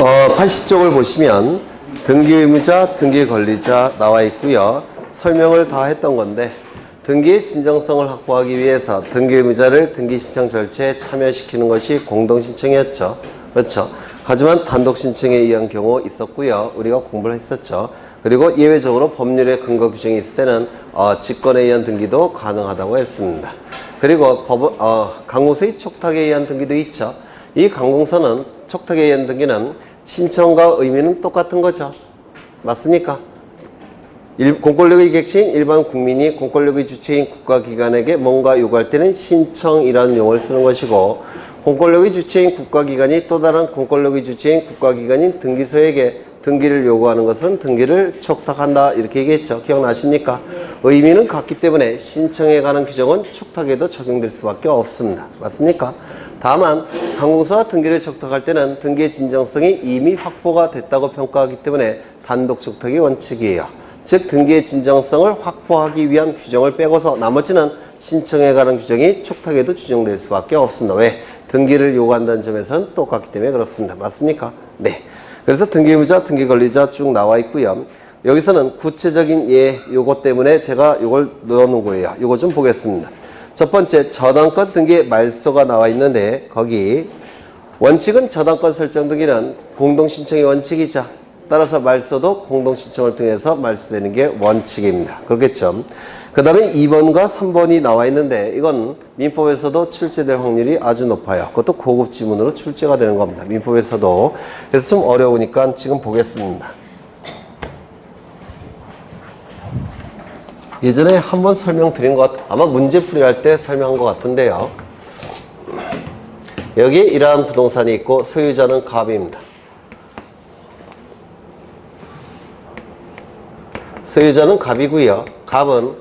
80쪽을 보시면 등기의무자, 등기권리자 나와 있고요. 설명을 다 했던 건데 등기의 진정성을 확보하기 위해서 등기의무자를 등기신청 절차에 참여시키는 것이 공동신청이었죠. 그렇죠. 하지만 단독신청에 의한 경우 있었고요. 우리가 공부를 했었죠. 그리고 예외적으로 법률의 근거 규정이 있을 때는 직권에 의한 등기도 가능하다고 했습니다. 그리고 강공서의 촉탁에 의한 등기도 있죠. 이 강공서는 촉탁에 의한 등기는 신청과 의미는 똑같은 거죠. 맞습니까? 공권력의 객체인 일반 국민이 공권력의 주체인 국가기관에게 뭔가 요구할 때는 신청이라는 용어를 쓰는 것이고, 공권력의 주체인 국가기관이 또 다른 공권력의 주체인 국가기관인 등기소에게 등기를 요구하는 것은 등기를 촉탁한다, 이렇게 얘기했죠. 기억나십니까? 의미는 같기 때문에 신청에 관한 규정은 촉탁에도 적용될 수밖에 없습니다. 맞습니까? 다만 강공서와 등기를 촉탁할 때는 등기의 진정성이 이미 확보가 됐다고 평가하기 때문에 단독 촉탁이 원칙이에요. 즉 등기의 진정성을 확보하기 위한 규정을 빼고서 나머지는 신청에 관한 규정이 촉탁에도 규정될 수밖에 없습니다. 왜? 등기를 요구한다는 점에서는 똑같기 때문에 그렇습니다. 맞습니까? 네. 그래서 등기의무자, 등기권리자 쭉 나와 있고요. 여기서는 구체적인 요거 때문에 제가 요걸 넣어놓은 거예요. 요거 좀 보겠습니다. 첫 번째, 저당권 등기의 말소가 나와 있는데, 거기 원칙은 저당권 설정 등기는 공동신청의 원칙이자, 따라서 말소도 공동신청을 통해서 말소되는 게 원칙입니다. 그렇겠죠? 그 다음에 2번과 3번이 나와 있는데, 이건 민법에서도 출제될 확률이 아주 높아요. 그것도 고급 지문으로 출제가 되는 겁니다. 민법에서도. 그래서 좀 어려우니까 지금 보겠습니다. 예전에 한번 설명드린 것, 아마 문제풀이 할 때 설명한 것 같은데요. 여기에 이러한 부동산이 있고 소유자는 갑입니다. 소유자는 갑이고요. 갑은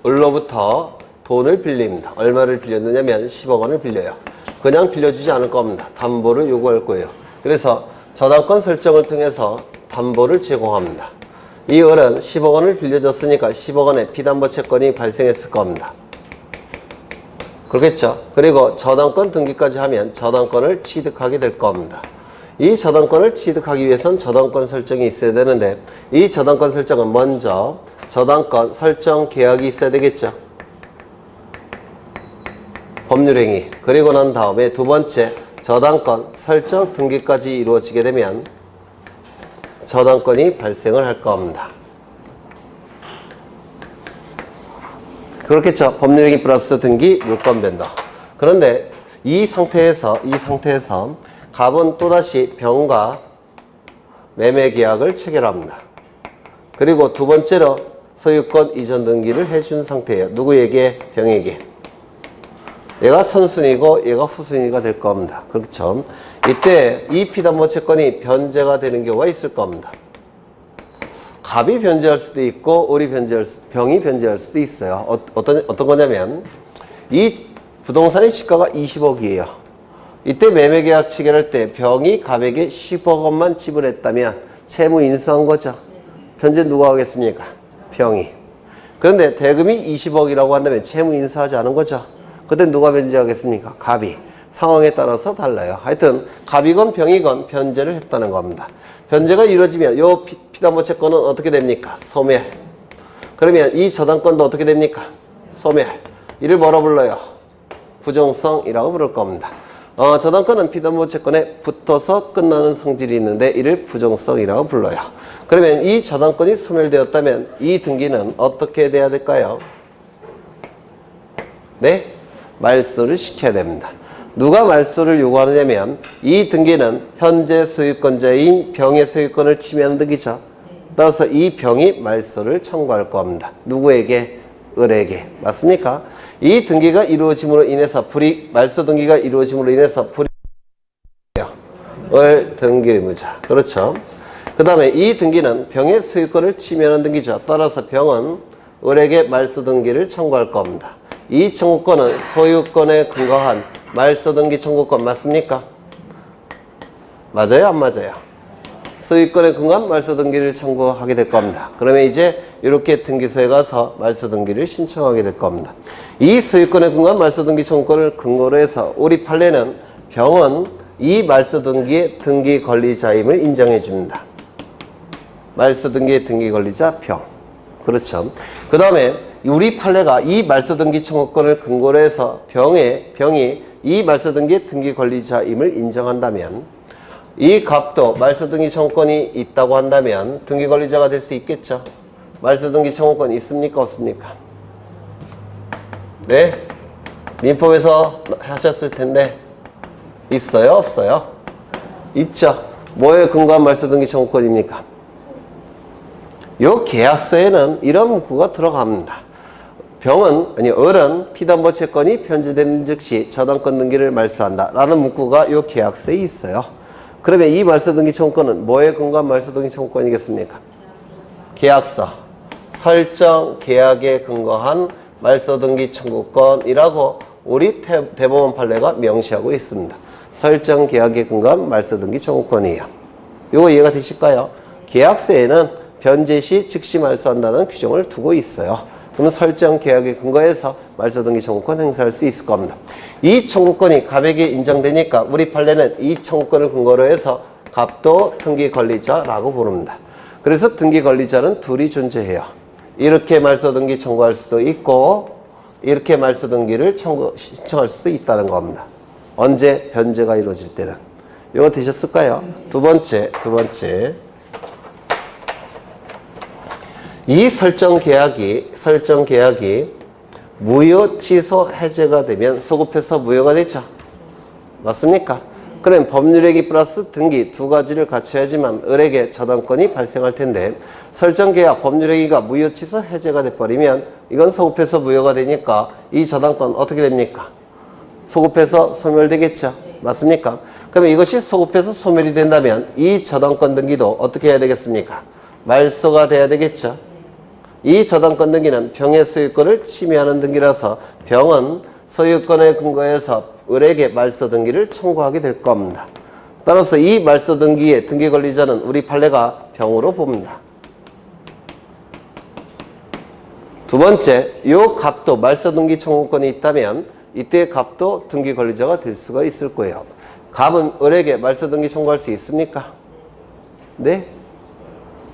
을로부터 돈을 빌립니다. 얼마를 빌렸느냐면 10억 원을 빌려요. 그냥 빌려주지 않을 겁니다. 담보를 요구할 거예요. 그래서 저당권 설정을 통해서 담보를 제공합니다. 이 을은 10억 원을 빌려줬으니까 10억 원의 피담보 채권이 발생했을 겁니다. 그렇겠죠? 그리고 저당권 등기까지 하면 저당권을 취득하게 될 겁니다. 이 저당권을 취득하기 위해서는 저당권 설정이 있어야 되는데, 이 저당권 설정은 먼저 저당권 설정 계약이 있어야 되겠죠. 법률행위. 그리고 난 다음에 두 번째, 저당권 설정 등기까지 이루어지게 되면 저당권이 발생을 할 겁니다. 그렇겠죠. 법률행위 플러스 등기, 물권 변동. 그런데 이 상태에서 갑은 또다시 병과 매매 계약을 체결합니다. 그리고 두 번째로 소유권 이전 등기를 해준 상태예요. 누구에게? 병에게. 얘가 선순위고 얘가 후순위가 될 겁니다. 그렇죠? 이때 이 피담보 채권이 변제가 되는 경우가 있을 겁니다. 갑이 변제할 수도 있고 병이 변제할 수도 있어요. 어떤 거냐면 이 부동산의 시가가 20억이에요. 이때 매매계약 체결할 때 병이 갑에게 10억 원만 지불했다면 채무 인수한 거죠. 변제 누가 하겠습니까? 병이. 그런데 대금이 20억이라고 한다면 채무 인수하지 않은 거죠. 그때 누가 변제하겠습니까? 갑이. 상황에 따라서 달라요. 하여튼 갑이건 병이건 변제를 했다는 겁니다. 변제가 이루어지면 이 피담보 채권은 어떻게 됩니까? 소멸. 그러면 이 저당권도 어떻게 됩니까? 소멸. 이를 뭐라 불러요? 부정성이라고 부를 겁니다. 저당권은 피담보 채권에 붙어서 끝나는 성질이 있는데 이를 부정성이라고 불러요. 그러면 이 저당권이 소멸되었다면 이 등기는 어떻게 돼야 될까요? 네? 말소를 시켜야 됩니다. 누가 말소를 요구하느냐면 이 등기는 현재 소유권자인 병의 소유권을 침해하는 등기죠. 따라서 이 병이 말소를 청구할 겁니다. 누구에게? 을에게. 맞습니까? 이 등기가 이루어짐으로 인해서 말소 등기가 이루어짐으로 인해서 을 등기의무자. 그렇죠? 그 다음에 이 등기는 병의 소유권을 침해하는 등기죠. 따라서 병은 을에게 말소 등기를 청구할 겁니다. 이 청구권은 소유권에 근거한 말소 등기 청구권 맞습니까? 맞아요? 안 맞아요? 소유권에 근거한 말소 등기를 청구하게 될 겁니다. 그러면 이제 이렇게 등기소에 가서 말소 등기를 신청하게 될 겁니다. 이 소유권에 근거한 말소 등기 청구권을 근거로 해서 우리 판례는 병은 이 말소 등기의 등기 권리자임을 인정해 줍니다. 말소 등기의 등기 권리자 병. 그렇죠. 그 다음에 우리 판례가 이 말소 등기 청구권을 근거로 해서 병이 이 말소 등기의 등기 권리자임을 인정한다면 이 갑도 말소 등기 청구권이 있다고 한다면 등기 권리자가 될 수 있겠죠. 말소 등기 청구권 있습니까? 없습니까? 네? 민법에서 하셨을 텐데 있어요? 없어요? 있죠. 뭐에 근거한 말소 등기 청구권입니까? 요 계약서에는 이런 문구가 들어갑니다. 을은 피담보 채권이 편지되는 즉시 저당권 등기를 말소한다 라는 문구가 요 계약서에 있어요. 그러면 이 말소 등기 청구권은 뭐에 근거한 말소 등기 청구권이겠습니까? 계약서, 설정 계약에 근거한 말소 등기 청구권이라고 우리 대법원 판례가 명시하고 있습니다. 설정 계약에 근거한 말소 등기 청구권이에요. 요거 이해가 되실까요? 계약서에는 변제 시 즉시 말소한다는 규정을 두고 있어요. 그러면 설정 계약에 근거해서 말소 등기 청구권 행사할 수 있을 겁니다. 이 청구권이 갑에게 인정되니까 우리 판례는 이 청구권을 근거로 해서 갑도 등기 권리자라고 부릅니다. 그래서 등기 권리자는 둘이 존재해요. 이렇게 말소 등기 청구할 수도 있고 이렇게 말소 등기를 신청할 수도 있다는 겁니다. 언제? 변제가 이루어질 때는. 이거 되셨을까요? 두 번째. 이 설정 계약이 무효 취소 해제가 되면 소급해서 무효가 되죠. 맞습니까? 그럼 법률행위 플러스 등기 두 가지를 갖춰야지만 을에게 저당권이 발생할 텐데 설정 계약 법률행위가 무효 취소 해제가 돼버리면 이건 소급해서 무효가 되니까 이 저당권 어떻게 됩니까? 소급해서 소멸되겠죠. 맞습니까? 그러면 이것이 소급해서 소멸이 된다면 이 저당권 등기도 어떻게 해야 되겠습니까? 말소가 돼야 되겠죠. 이 저당권 등기는 병의 소유권을 침해하는 등기라서 병은 소유권에 근거해서 을에게 말소 등기를 청구하게 될 겁니다. 따라서 이 말소 등기의 등기 권리자는 우리 판례가 병으로 봅니다. 두 번째, 요 갑도 말소 등기 청구권이 있다면 이때 갑도 등기 권리자가 될 수가 있을 거예요. 갑은 을에게 말소 등기 청구할 수 있습니까? 네?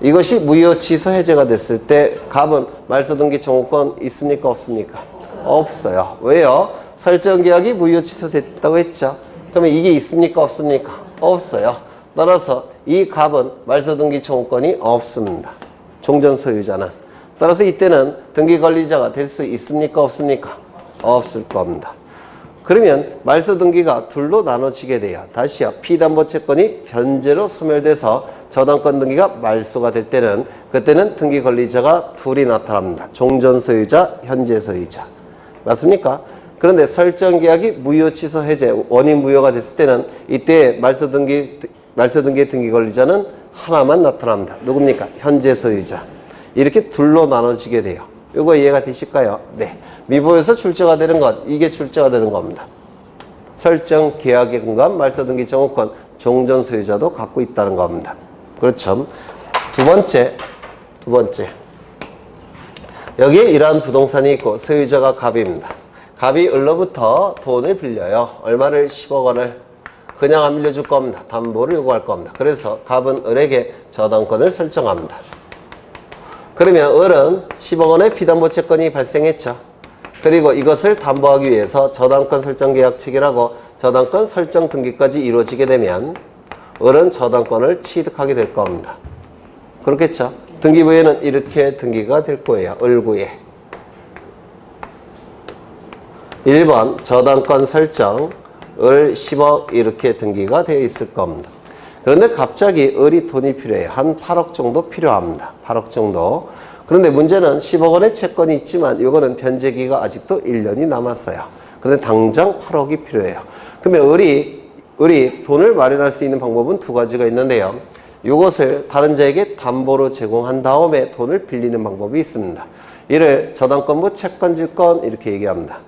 이것이 무효 취소 해제가 됐을 때 갑은 말소 등기 청구권 있습니까? 없습니까? 없어요. 왜요? 설정 계약이 무효 취소됐다고 했죠. 그러면 이게 있습니까? 없습니까? 없어요. 따라서 이 갑은 말소 등기 청구권이 없습니다. 종전 소유자는. 따라서 이때는 등기 권리자가 될 수 있습니까? 없습니까? 없을 겁니다. 그러면 말소 등기가 둘로 나눠지게 돼요. 다시요. 피담보 채권이 변제로 소멸돼서 저당권 등기가 말소가 될 때는 그때는 등기 권리자가 둘이 나타납니다. 종전 소유자, 현재 소유자. 맞습니까? 그런데 설정 계약이 무효 취소 해제, 원인 무효가 됐을 때는 이때 말소 등기의 등기 권리자는 하나만 나타납니다. 누굽니까? 현재 소유자. 이렇게 둘로 나눠지게 돼요. 이거 이해가 되실까요? 네. 미보에서 출제가 되는 것, 이게 출제가 되는 겁니다. 설정 계약에 근거한 말소 등기 청구권, 종전 소유자도 갖고 있다는 겁니다. 그렇죠. 두 번째. 여기에 이러한 부동산이 있고 소유자가 갑입니다. 갑이 을로부터 돈을 빌려요. 얼마를? 10억 원을. 그냥 안 빌려줄 겁니다. 담보를 요구할 겁니다. 그래서 갑은 을에게 저당권을 설정합니다. 그러면 을은 10억 원의 피담보 채권이 발생했죠. 그리고 이것을 담보하기 위해서 저당권 설정 계약 체결하고 저당권 설정 등기까지 이루어지게 되면 을은 저당권을 취득하게 될 겁니다. 그렇겠죠? 등기부에는 이렇게 등기가 될 거예요. 을구에. 1번 저당권 설정 을 10억 이렇게 등기가 되어 있을 겁니다. 그런데 갑자기 을이 돈이 필요해요. 한 8억 정도 필요합니다. 8억 정도. 그런데 문제는 10억 원의 채권이 있지만 이거는 변제기가 아직도 1년이 남았어요. 그런데 당장 8억이 필요해요. 그러면 을이 돈을 마련할 수 있는 방법은 두 가지가 있는데요. 이것을 다른 자에게 담보로 제공한 다음에 돈을 빌리는 방법이 있습니다. 이를 저당권부 채권질권 이렇게 얘기합니다.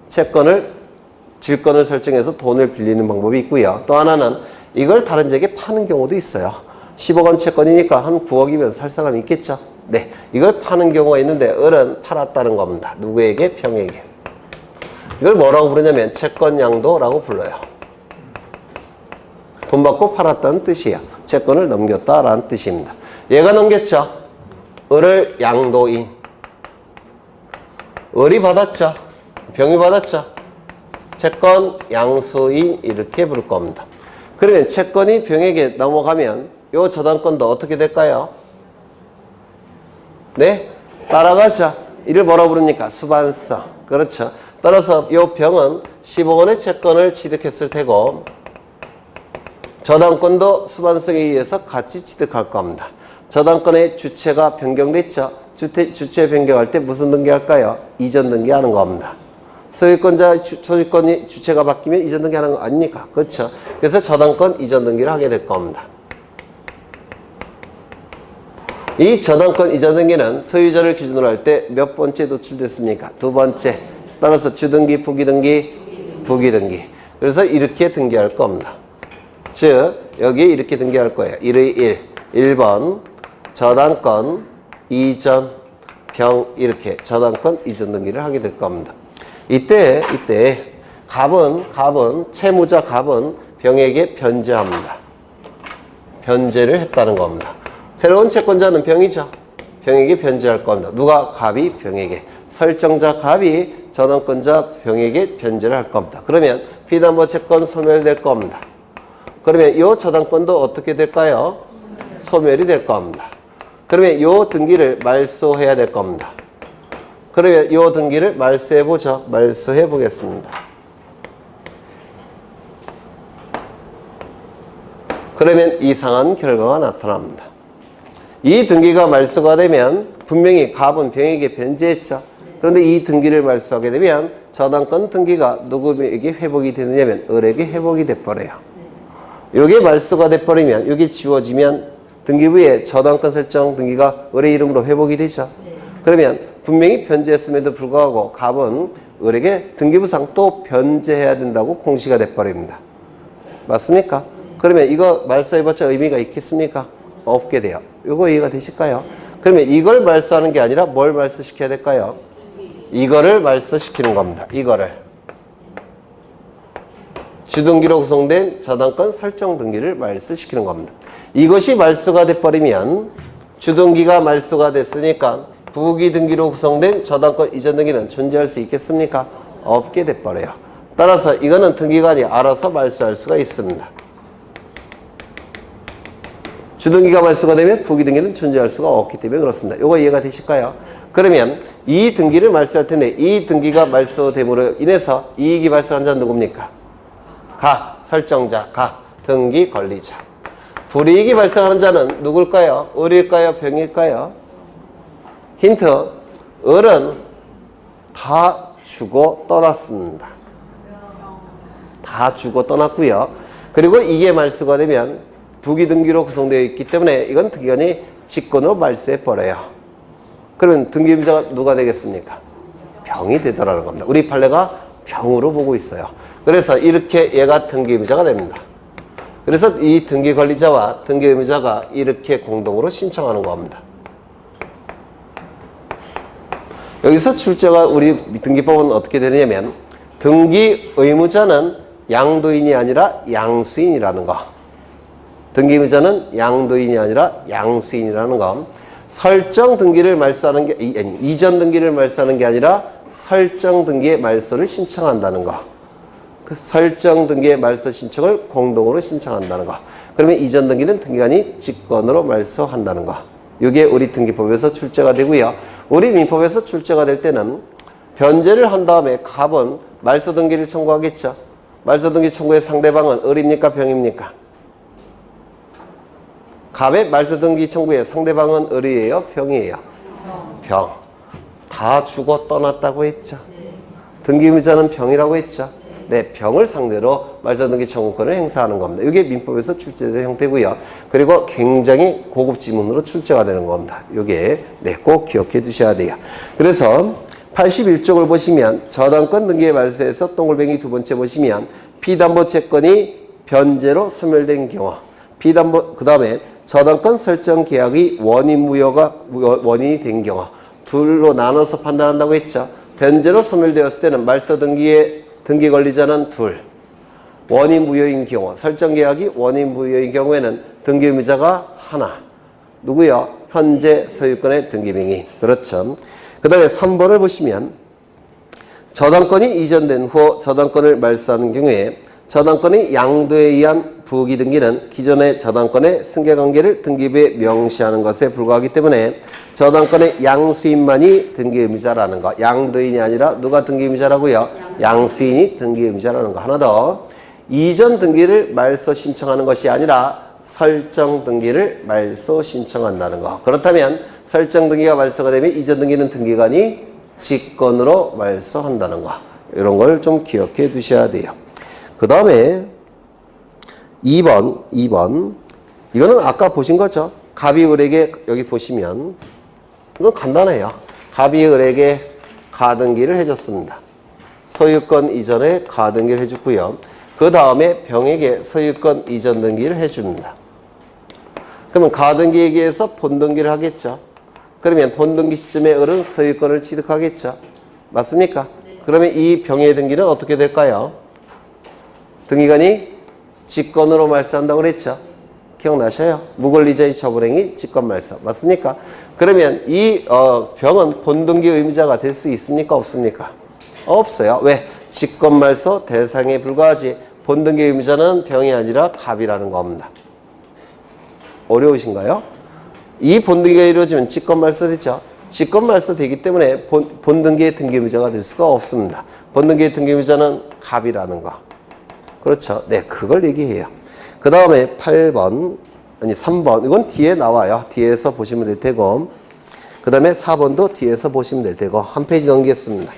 질권을 설정해서 돈을 빌리는 방법이 있고요. 또 하나는 이걸 다른 자에게 파는 경우도 있어요. 10억 원 채권이니까 한 9억이면 살 사람이 있겠죠. 네, 이걸 파는 경우가 있는데 을은 팔았다는 겁니다. 누구에게? 병에게. 이걸 뭐라고 부르냐면 채권양도라고 불러요. 돈 받고 팔았다는 뜻이에요. 채권을 넘겼다라는 뜻입니다. 얘가 넘겼죠. 을을 양도인. 을이 받았죠. 병이 받았죠. 채권 양수인 이렇게 부를 겁니다. 그러면 채권이 병에게 넘어가면 요 저당권도 어떻게 될까요? 네? 따라가죠. 이를 뭐라 부릅니까? 수반성. 그렇죠. 따라서 요 병은 10억 원의 채권을 취득했을 테고 저당권도 수반성에 의해서 같이 취득할 겁니다. 저당권의 주체가 변경됐죠. 주체 변경할 때 무슨 등기할까요? 이전 등기하는 겁니다. 소유권이 주체가 바뀌면 이전 등기하는 거 아닙니까? 그렇죠. 그래서 저당권 이전 등기를 하게 될 겁니다. 이 저당권 이전 등기는 소유자를 기준으로 할 때 몇 번째 노출됐습니까? 두 번째. 따라서 주등기, 부기등기, 부기등기. 그래서 이렇게 등기할 겁니다. 즉 여기 이렇게 등기할 거예요. 1의 1. 1번 저당권 이전 병 이렇게 저당권 이전 등기를 하게 될 겁니다. 이때 갑은 채무자 갑은 병에게 변제합니다. 변제를 했다는 겁니다. 새로운 채권자는 병이죠. 병에게 변제할 겁니다. 누가? 갑이 병에게. 설정자 갑이 저당권자 병에게 변제를 할 겁니다. 그러면 피담보 채권 소멸될 겁니다. 그러면 이 저당권도 어떻게 될까요? 소멸이 될 겁니다. 그러면 이 등기를 말소해야 될 겁니다. 그러면 이 등기를 말소해보죠. 말소해 보겠습니다. 그러면 이상한 결과가 나타납니다. 이 등기가 말소가 되면 분명히 갑은 병에게 변제했죠. 그런데 이 등기를 말소하게 되면 저당권 등기가 누구에게 회복이 되느냐면 을에게 회복이 돼버려요. 이게 말소가 돼버리면 이게 지워지면 등기부에 저당권 설정 등기가 을의 이름으로 회복이 되죠. 그러면 분명히 변제했음에도 불구하고 갑은 을에게 등기부상 또 변제해야 된다고 공시가 돼버립니다. 맞습니까? 그러면 이거 말소해봤자 의미가 있겠습니까? 없게 돼요. 이거 이해가 되실까요? 그러면 이걸 말소하는 게 아니라 뭘 말소시켜야 될까요? 이거를 말소시키는 겁니다. 이거를. 주등기로 구성된 저당권 설정 등기를 말소시키는 겁니다. 이것이 말소가 돼버리면 주등기가 말소가 됐으니까 부기등기로 구성된 저당권 이전 등기는 존재할 수 있겠습니까? 없게 돼버려요. 따라서 이거는 등기관이 알아서 말소할 수가 있습니다. 주등기가 말소가 되면 부기등기는 존재할 수가 없기 때문에 그렇습니다. 이거 이해가 되실까요? 그러면 이 등기를 말소할 텐데 이 등기가 말소됨으로 인해서 이익이 발생한 자는 누굽니까? 설정자, 등기 권리자. 불이익이 발생하는 자는 누굴까요? 을일까요? 병일까요? 힌트, 을은 다 주고 떠났습니다. 다 주고 떠났고요. 그리고 이게 말소가 되면 부기등기로 구성되어 있기 때문에 이건 등기관이 직권으로 말소해버려요. 그러면 등기임자가 누가 되겠습니까? 병이 되더라는 겁니다. 우리 판례가 병으로 보고 있어요. 그래서 이렇게 얘가 등기임자가 됩니다. 그래서 이 등기관리자와 등기의무자가 이렇게 공동으로 신청하는 겁니다. 여기서 출제가 우리 등기법은 어떻게 되느냐면 등기의무자는 양도인이 아니라 양수인이라는 거. 등기의무자는 양도인이 아니라 양수인이라는 거. 설정 등기를 말소하는 게 이전 등기를 말소하는 게 아니라 설정 등기의 말소를 신청한다는 거. 그 설정 등기의 말소 신청을 공동으로 신청한다는 거. 그러면 이전 등기는 등기관이 직권으로 말소한다는 거. 이게 우리 등기법에서 출제가 되고요. 우리 민법에서 출제가 될 때는 변제를 한 다음에 갑은 말소 등기를 청구하겠죠. 말소 등기 청구의 상대방은 을입니까? 병입니까? 갑의 말소 등기 청구의 상대방은 을이에요? 병이에요? 병. 다 죽어 떠났다고 했죠. 등기의무자는 병이라고 했죠. 네, 병을 상대로 말소 등기 청구권을 행사하는 겁니다. 이게 민법에서 출제된 형태고요. 그리고 굉장히 고급 지문으로 출제가 되는 겁니다. 이게 네, 꼭 기억해 두셔야 돼요. 그래서 81쪽을 보시면 저당권 등기의 말소에서 동글뱅이 두 번째 보시면 피담보 채권이 변제로 소멸된 경우, 피담보 그 다음에 저당권 설정 계약이 원인 무효가 원인이 된 경우 둘로 나눠서 판단한다고 했죠. 변제로 소멸되었을 때는 말소 등기의 등기 권리자는 둘, 원인 무효인 경우, 설정 계약이 원인 무효인 경우에는 등기 의무자가 하나. 누구요? 현재 소유권의 등기명의. 그렇죠. 그 다음에 3번을 보시면 저당권이 이전된 후 저당권을 말소하는 경우에 저당권의 양도에 의한 부기 등기는 기존의 저당권의 승계관계를 등기부에 명시하는 것에 불과하기 때문에 저당권의 양수인만이 등기 의무자라는 거. 양도인이 아니라 누가 등기 의무자라고요? 양수인이 등기 의무자라는 거. 하나 더. 이전 등기를 말소 신청하는 것이 아니라 설정 등기를 말소 신청한다는 거. 그렇다면 설정 등기가 말소가 되면 이전 등기는 등기관이 직권으로 말소한다는 거. 이런 걸 좀 기억해 두셔야 돼요. 그 다음에 2번. 이거는 아까 보신 거죠. 갑이 을에게 여기 보시면 이건 간단해요. 갑이 을에게 가등기를 해줬습니다. 소유권 이전에 가등기를 해줬고요. 그 다음에 병에게 소유권 이전 등기를 해줍니다. 그러면 가등기에 의해서 본등기를 하겠죠. 그러면 본등기 시점에 을은 소유권을 취득하겠죠. 맞습니까? 네. 그러면 이 병의 등기는 어떻게 될까요? 등기관이 직권으로 말소한다고 그랬죠. 기억나셔요? 무권리자의 처분행위 직권 말소. 맞습니까? 그러면 이 병은 본등기 의무자가 될 수 있습니까? 없습니까? 없어요. 왜? 직권 말소 대상에 불과하지. 본등기 의무자는 병이 아니라 갑이라는 겁니다. 어려우신가요? 이 본등기가 이루어지면 직권 말소 되죠. 직권 말소 되기 때문에 본등기의 등기 의무자가 될 수가 없습니다. 본등기의 등기 의무자는 갑이라는 거. 그렇죠. 네, 그걸 얘기해요. 그 다음에 8번, 아니 3번. 이건 뒤에 나와요. 뒤에서 보시면 될 테고. 그 다음에 4번도 뒤에서 보시면 될 테고. 한 페이지 넘기겠습니다.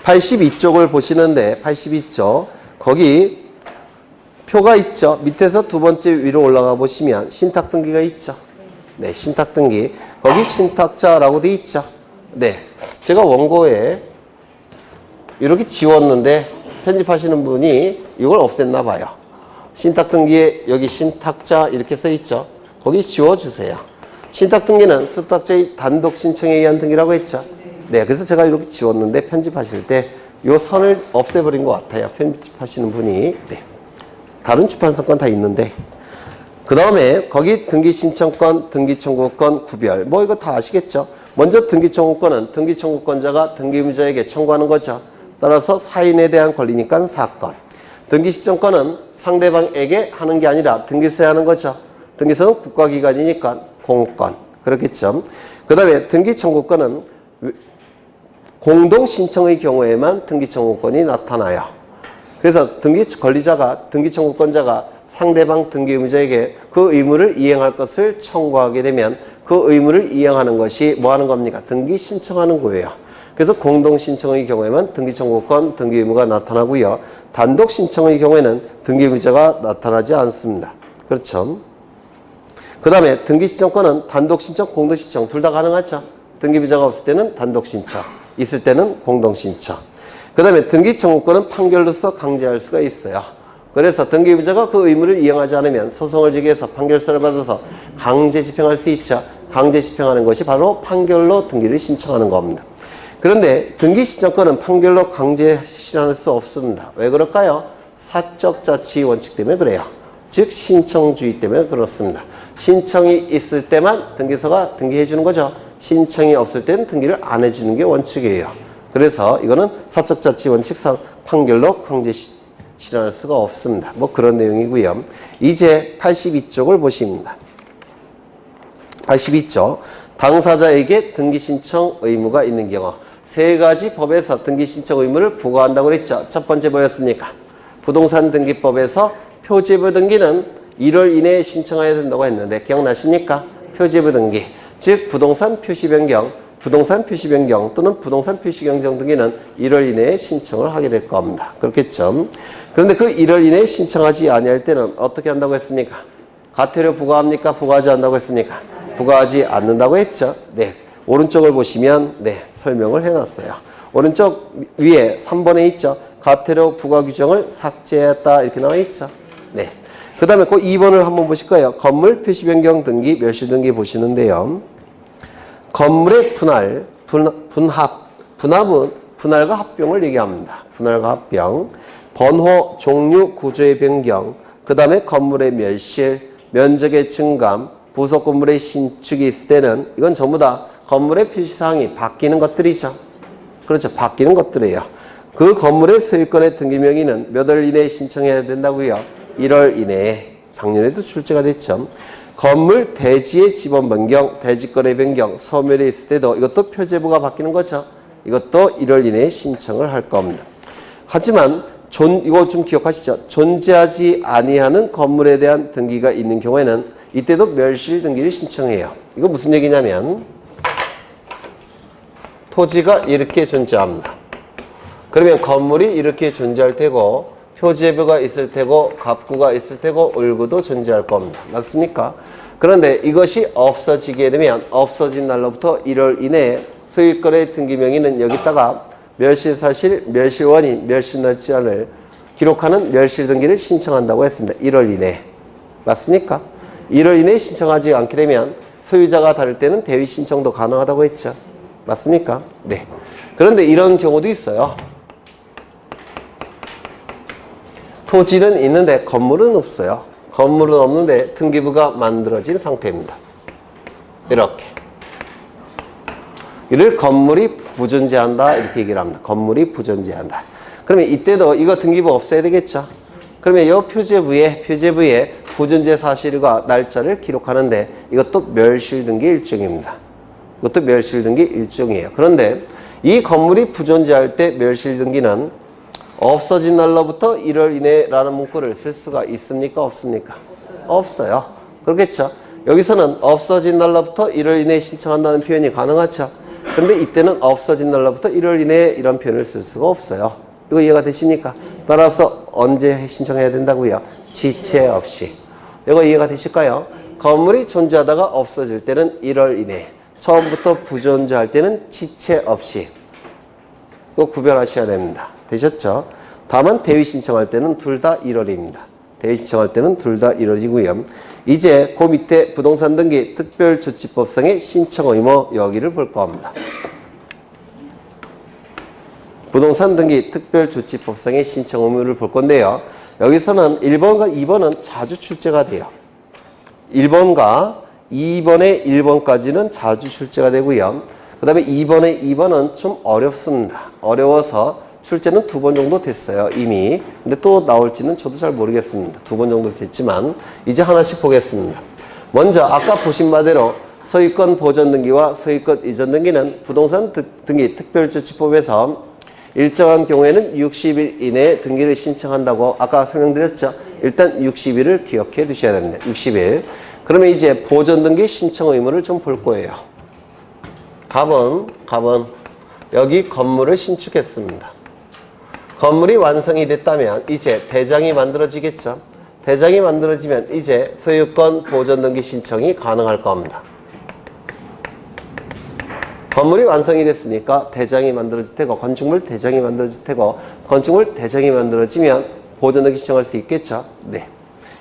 82쪽을 보시는데 82쪽 거기 표가 있죠. 밑에서 두 번째 위로 올라가 보시면 신탁 등기가 있죠. 네, 신탁 등기. 거기 신탁자라고 돼 있죠. 네, 제가 원고에 이렇게 지웠는데 편집하시는 분이 이걸 없앴나 봐요. 신탁 등기에 여기 신탁자 이렇게 써 있죠. 거기 지워주세요. 신탁 등기는 수탁자의 단독 신청에 의한 등기라고 했죠. 네, 그래서 제가 이렇게 지웠는데 편집하실 때 이 선을 없애버린 것 같아요. 편집하시는 분이. 네. 다른 출판사 건 다 있는데. 그 다음에 거기 등기 신청권, 등기 청구권 구별. 뭐 이거 다 아시겠죠? 먼저 등기 청구권은 등기 청구권자가 등기 의무자에게 청구하는 거죠. 따라서 사인에 대한 권리니까 사건. 등기 신청권은 상대방에게 하는 게 아니라 등기소에 하는 거죠. 등기소는 국가기관이니까 공권. 그렇겠죠? 그 다음에 등기 청구권은 공동 신청의 경우에만 등기 청구권이 나타나요. 그래서 등기 권리자가, 등기 청구권자가 상대방 등기 의무자에게 그 의무를 이행할 것을 청구하게 되면 그 의무를 이행하는 것이 뭐 하는 겁니까? 등기 신청하는 거예요. 그래서 공동 신청의 경우에만 등기 청구권, 등기 의무가 나타나고요. 단독 신청의 경우에는 등기 의무자가 나타나지 않습니다. 그렇죠? 그 다음에 등기 신청권은 단독 신청, 공동 신청 둘 다 가능하죠. 등기 의무자가 없을 때는 단독 신청, 있을 때는 공동 신청. 그 다음에 등기 청구권은 판결로서 강제할 수가 있어요. 그래서 등기 의무자가 그 의무를 이행하지 않으면 소송을 제기해서 판결서를 받아서 강제 집행할 수 있죠. 강제 집행하는 것이 바로 판결로 등기를 신청하는 겁니다. 그런데 등기 신청권은 판결로 강제 실현할 수 없습니다. 왜 그럴까요? 사적 자치 원칙 때문에 그래요. 즉 신청주의 때문에 그렇습니다. 신청이 있을 때만 등기소가 등기해 주는 거죠. 신청이 없을 때는 등기를 안 해주는 게 원칙이에요. 그래서 이거는 사적 자치 원칙상 판결로 강제 실현할 수가 없습니다. 뭐 그런 내용이고요. 이제 82쪽을 보십니다. 82쪽 당사자에게 등기 신청 의무가 있는 경우 세 가지 법에서 등기 신청 의무를 부과한다고 그랬죠. 첫 번째 뭐였습니까? 부동산 등기법에서 표제부 등기는 1월 이내에 신청해야 된다고 했는데 기억나십니까? 표제부 등기. 즉 부동산 표시 변경, 부동산 표시 변경 또는 부동산 표시 경정 등기는 1월 이내에 신청을 하게 될 겁니다. 그렇겠죠? 그런데 그 1월 이내에 신청하지 아니할 때는 어떻게 한다고 했습니까? 과태료 부과합니까? 부과하지 않는다고 했습니까? 부과하지 않는다고 했죠? 네. 오른쪽을 보시면 네, 설명을 해놨어요. 오른쪽 위에 3번에 있죠? 과태료 부과 규정을 삭제했다 이렇게 나와 있죠? 네. 그 다음에 그 2번을 한번 보실까요? 건물 표시 변경 등기, 멸실 등기 보시는데요. 건물의 분할, 분합은 분할과 합병을 얘기합니다. 분할과 합병. 번호, 종류, 구조의 변경, 그 다음에 건물의 멸실, 면적의 증감, 부속 건물의 신축이 있을 때는 이건 전부 다 건물의 표시사항이 바뀌는 것들이죠. 그렇죠. 바뀌는 것들이에요. 그 건물의 소유권의 등기 명의는 몇 월 이내에 신청해야 된다고요? 1월 이내에. 작년에도 출제가 됐죠. 건물 대지의 지번 변경, 대지권의 변경, 소멸이 있을 때도 이것도 표제부가 바뀌는 거죠. 이것도 1월 이내에 신청을 할 겁니다. 하지만 이거 좀 기억하시죠? 존재하지 아니하는 건물에 대한 등기가 있는 경우에는 이때도 멸실 등기를 신청해요. 이거 무슨 얘기냐면 토지가 이렇게 존재합니다. 그러면 건물이 이렇게 존재할 테고 표제부가 있을 테고 갑구가 있을 테고 을구도 존재할 겁니다. 맞습니까? 그런데 이것이 없어지게 되면 없어진 날로부터 1월 이내에 소유권의 등기 명의는 여기다가 멸실사실, 멸실원인, 멸실날짜를 기록하는 멸실 등기를 신청한다고 했습니다. 1월 이내에. 맞습니까? 1월 이내에 신청하지 않게 되면 소유자가 다를 때는 대위 신청도 가능하다고 했죠. 맞습니까? 네. 그런데 이런 경우도 있어요. 토지는 있는데 건물은 없어요. 건물은 없는데 등기부가 만들어진 상태입니다. 이렇게. 이를 건물이 부존재한다 이렇게 얘기를 합니다. 건물이 부존재한다. 그러면 이때도 이거 등기부 없어야 되겠죠. 그러면 이 표제부에 부존재 사실과 날짜를 기록하는데 이것도 멸실 등기 일종입니다. 이것도 멸실 등기 일종이에요. 그런데 이 건물이 부존재할 때 멸실 등기는 없어진 날로부터 1월 이내라는 문구를 쓸 수가 있습니까? 없습니까? 없어요. 그렇겠죠. 여기서는 없어진 날로부터 1월 이내에 신청한다는 표현이 가능하죠. 그런데 이때는 없어진 날로부터 1월 이내에 이런 표현을 쓸 수가 없어요. 이거 이해가 되십니까? 따라서 언제 신청해야 된다고요? 지체 없이. 이거 이해가 되실까요? 건물이 존재하다가 없어질 때는 1월 이내, 처음부터 부존재할 때는 지체 없이. 이거 구별하셔야 됩니다. 되셨죠? 다만 대위 신청할 때는 둘 다 1월입니다. 대위 신청할 때는 둘 다 1월이고요. 이제 그 밑에 부동산 등기 특별조치법상의 신청 의무 여기를 볼 겁니다. 부동산 등기 특별조치법상의 신청 의무를 볼 건데요. 여기서는 1번과 2번은 자주 출제가 돼요. 1번과 2번의 1번까지는 자주 출제가 되고요. 그 다음에 2번의 2번은 좀 어렵습니다. 어려워서 출제는 2번 정도 됐어요, 이미. 근데 또 나올지는 저도 잘 모르겠습니다. 2번 정도 됐지만 이제 하나씩 보겠습니다. 먼저 아까 보신 바대로 소유권 보전 등기와 소유권 이전 등기는 부동산 등기 특별조치법에서 일정한 경우에는 60일 이내에 등기를 신청한다고 아까 설명드렸죠. 일단 60일을 기억해 두셔야 됩니다. 60일. 그러면 이제 보전 등기 신청 의무를 좀 볼 거예요. 갑은 여기 건물을 신축했습니다. 건물이 완성이 됐다면 이제 대장이 만들어지겠죠. 대장이 만들어지면 이제 소유권 보전 등기 신청이 가능할 겁니다. 건물이 완성이 됐으니까 대장이 만들어질 테고 건축물 대장이 만들어질 테고 건축물 대장이 만들어지면 보전 등기 신청할 수 있겠죠. 네.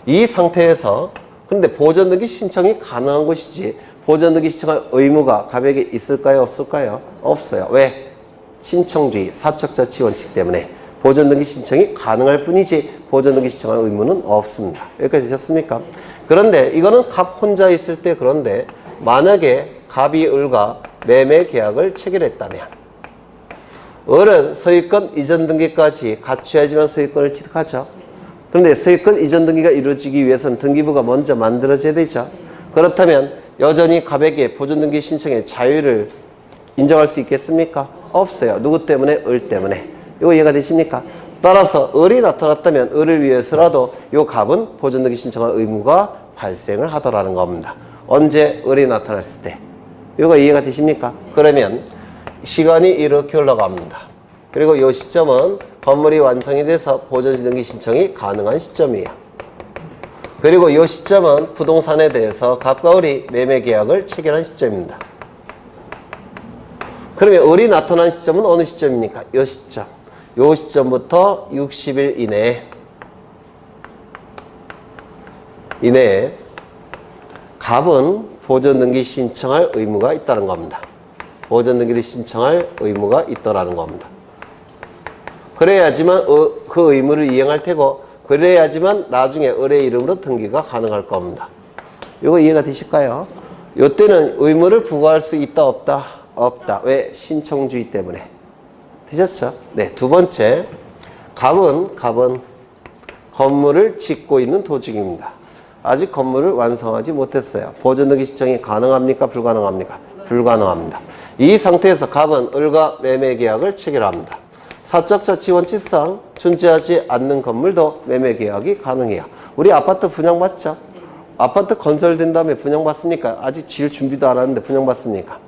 이 상태에서 근데 보전 등기 신청이 가능한 것이지 보전 등기 신청할 의무가 갑에게 있을까요? 없을까요? 없어요. 왜? 신청주의, 사적자치 원칙 때문에 보전 등기 신청이 가능할 뿐이지 보전 등기 신청할 의무는 없습니다. 여기까지 되셨습니까? 그런데 이거는 갑 혼자 있을 때 그런데 만약에 갑이 을과 매매 계약을 체결했다면 을은 소유권 이전 등기까지 갖춰야지만 소유권을 취득하죠. 그런데 소유권 이전 등기가 이루어지기 위해서는 등기부가 먼저 만들어져야 되죠. 그렇다면 여전히 갑에게 보존 등기 신청의 자유를 인정할 수 있겠습니까? 없어요. 누구 때문에? 을 때문에. 이거 이해가 되십니까? 따라서 을이 나타났다면 을을 위해서라도 이 갑은 보존 등기 신청할 의무가 발생을 하더라는 겁니다. 언제? 을이 나타났을 때. 이거 이해가 되십니까? 그러면 시간이 이렇게 흘러갑니다. 그리고 이 시점은 건물이 완성이 돼서 보존 등기 신청이 가능한 시점이에요. 그리고 이 시점은 부동산에 대해서 갑과 을이 매매 계약을 체결한 시점입니다. 그러면 을이 나타난 시점은 어느 시점입니까? 이 시점. 이 시점부터 60일 이내에 갑은 보존 등기 신청할 의무가 있다는 겁니다. 보존 등기를 신청할 의무가 있다라는 겁니다. 그래야지만 그 의무를 이행할 테고, 그래야지만 나중에 을의 이름으로 등기가 가능할 겁니다. 이거 이해가 되실까요? 이때는 의무를 부과할 수 있다 없다? 없다. 왜? 신청주의 때문에. 되셨죠? 네, 두 번째. 갑은 건물을 짓고 있는 도중입니다. 아직 건물을 완성하지 못했어요. 보존등기 신청이 가능합니까? 불가능합니까? 불가능합니다. 이 상태에서 갑은 을과 매매계약을 체결합니다. 사적자치원칙상 존재하지 않는 건물도 매매계약이 가능해요. 우리 아파트 분양받죠? 아파트 건설된 다음에 분양받습니까? 아직 지을 준비도 안 하는데 분양받습니까?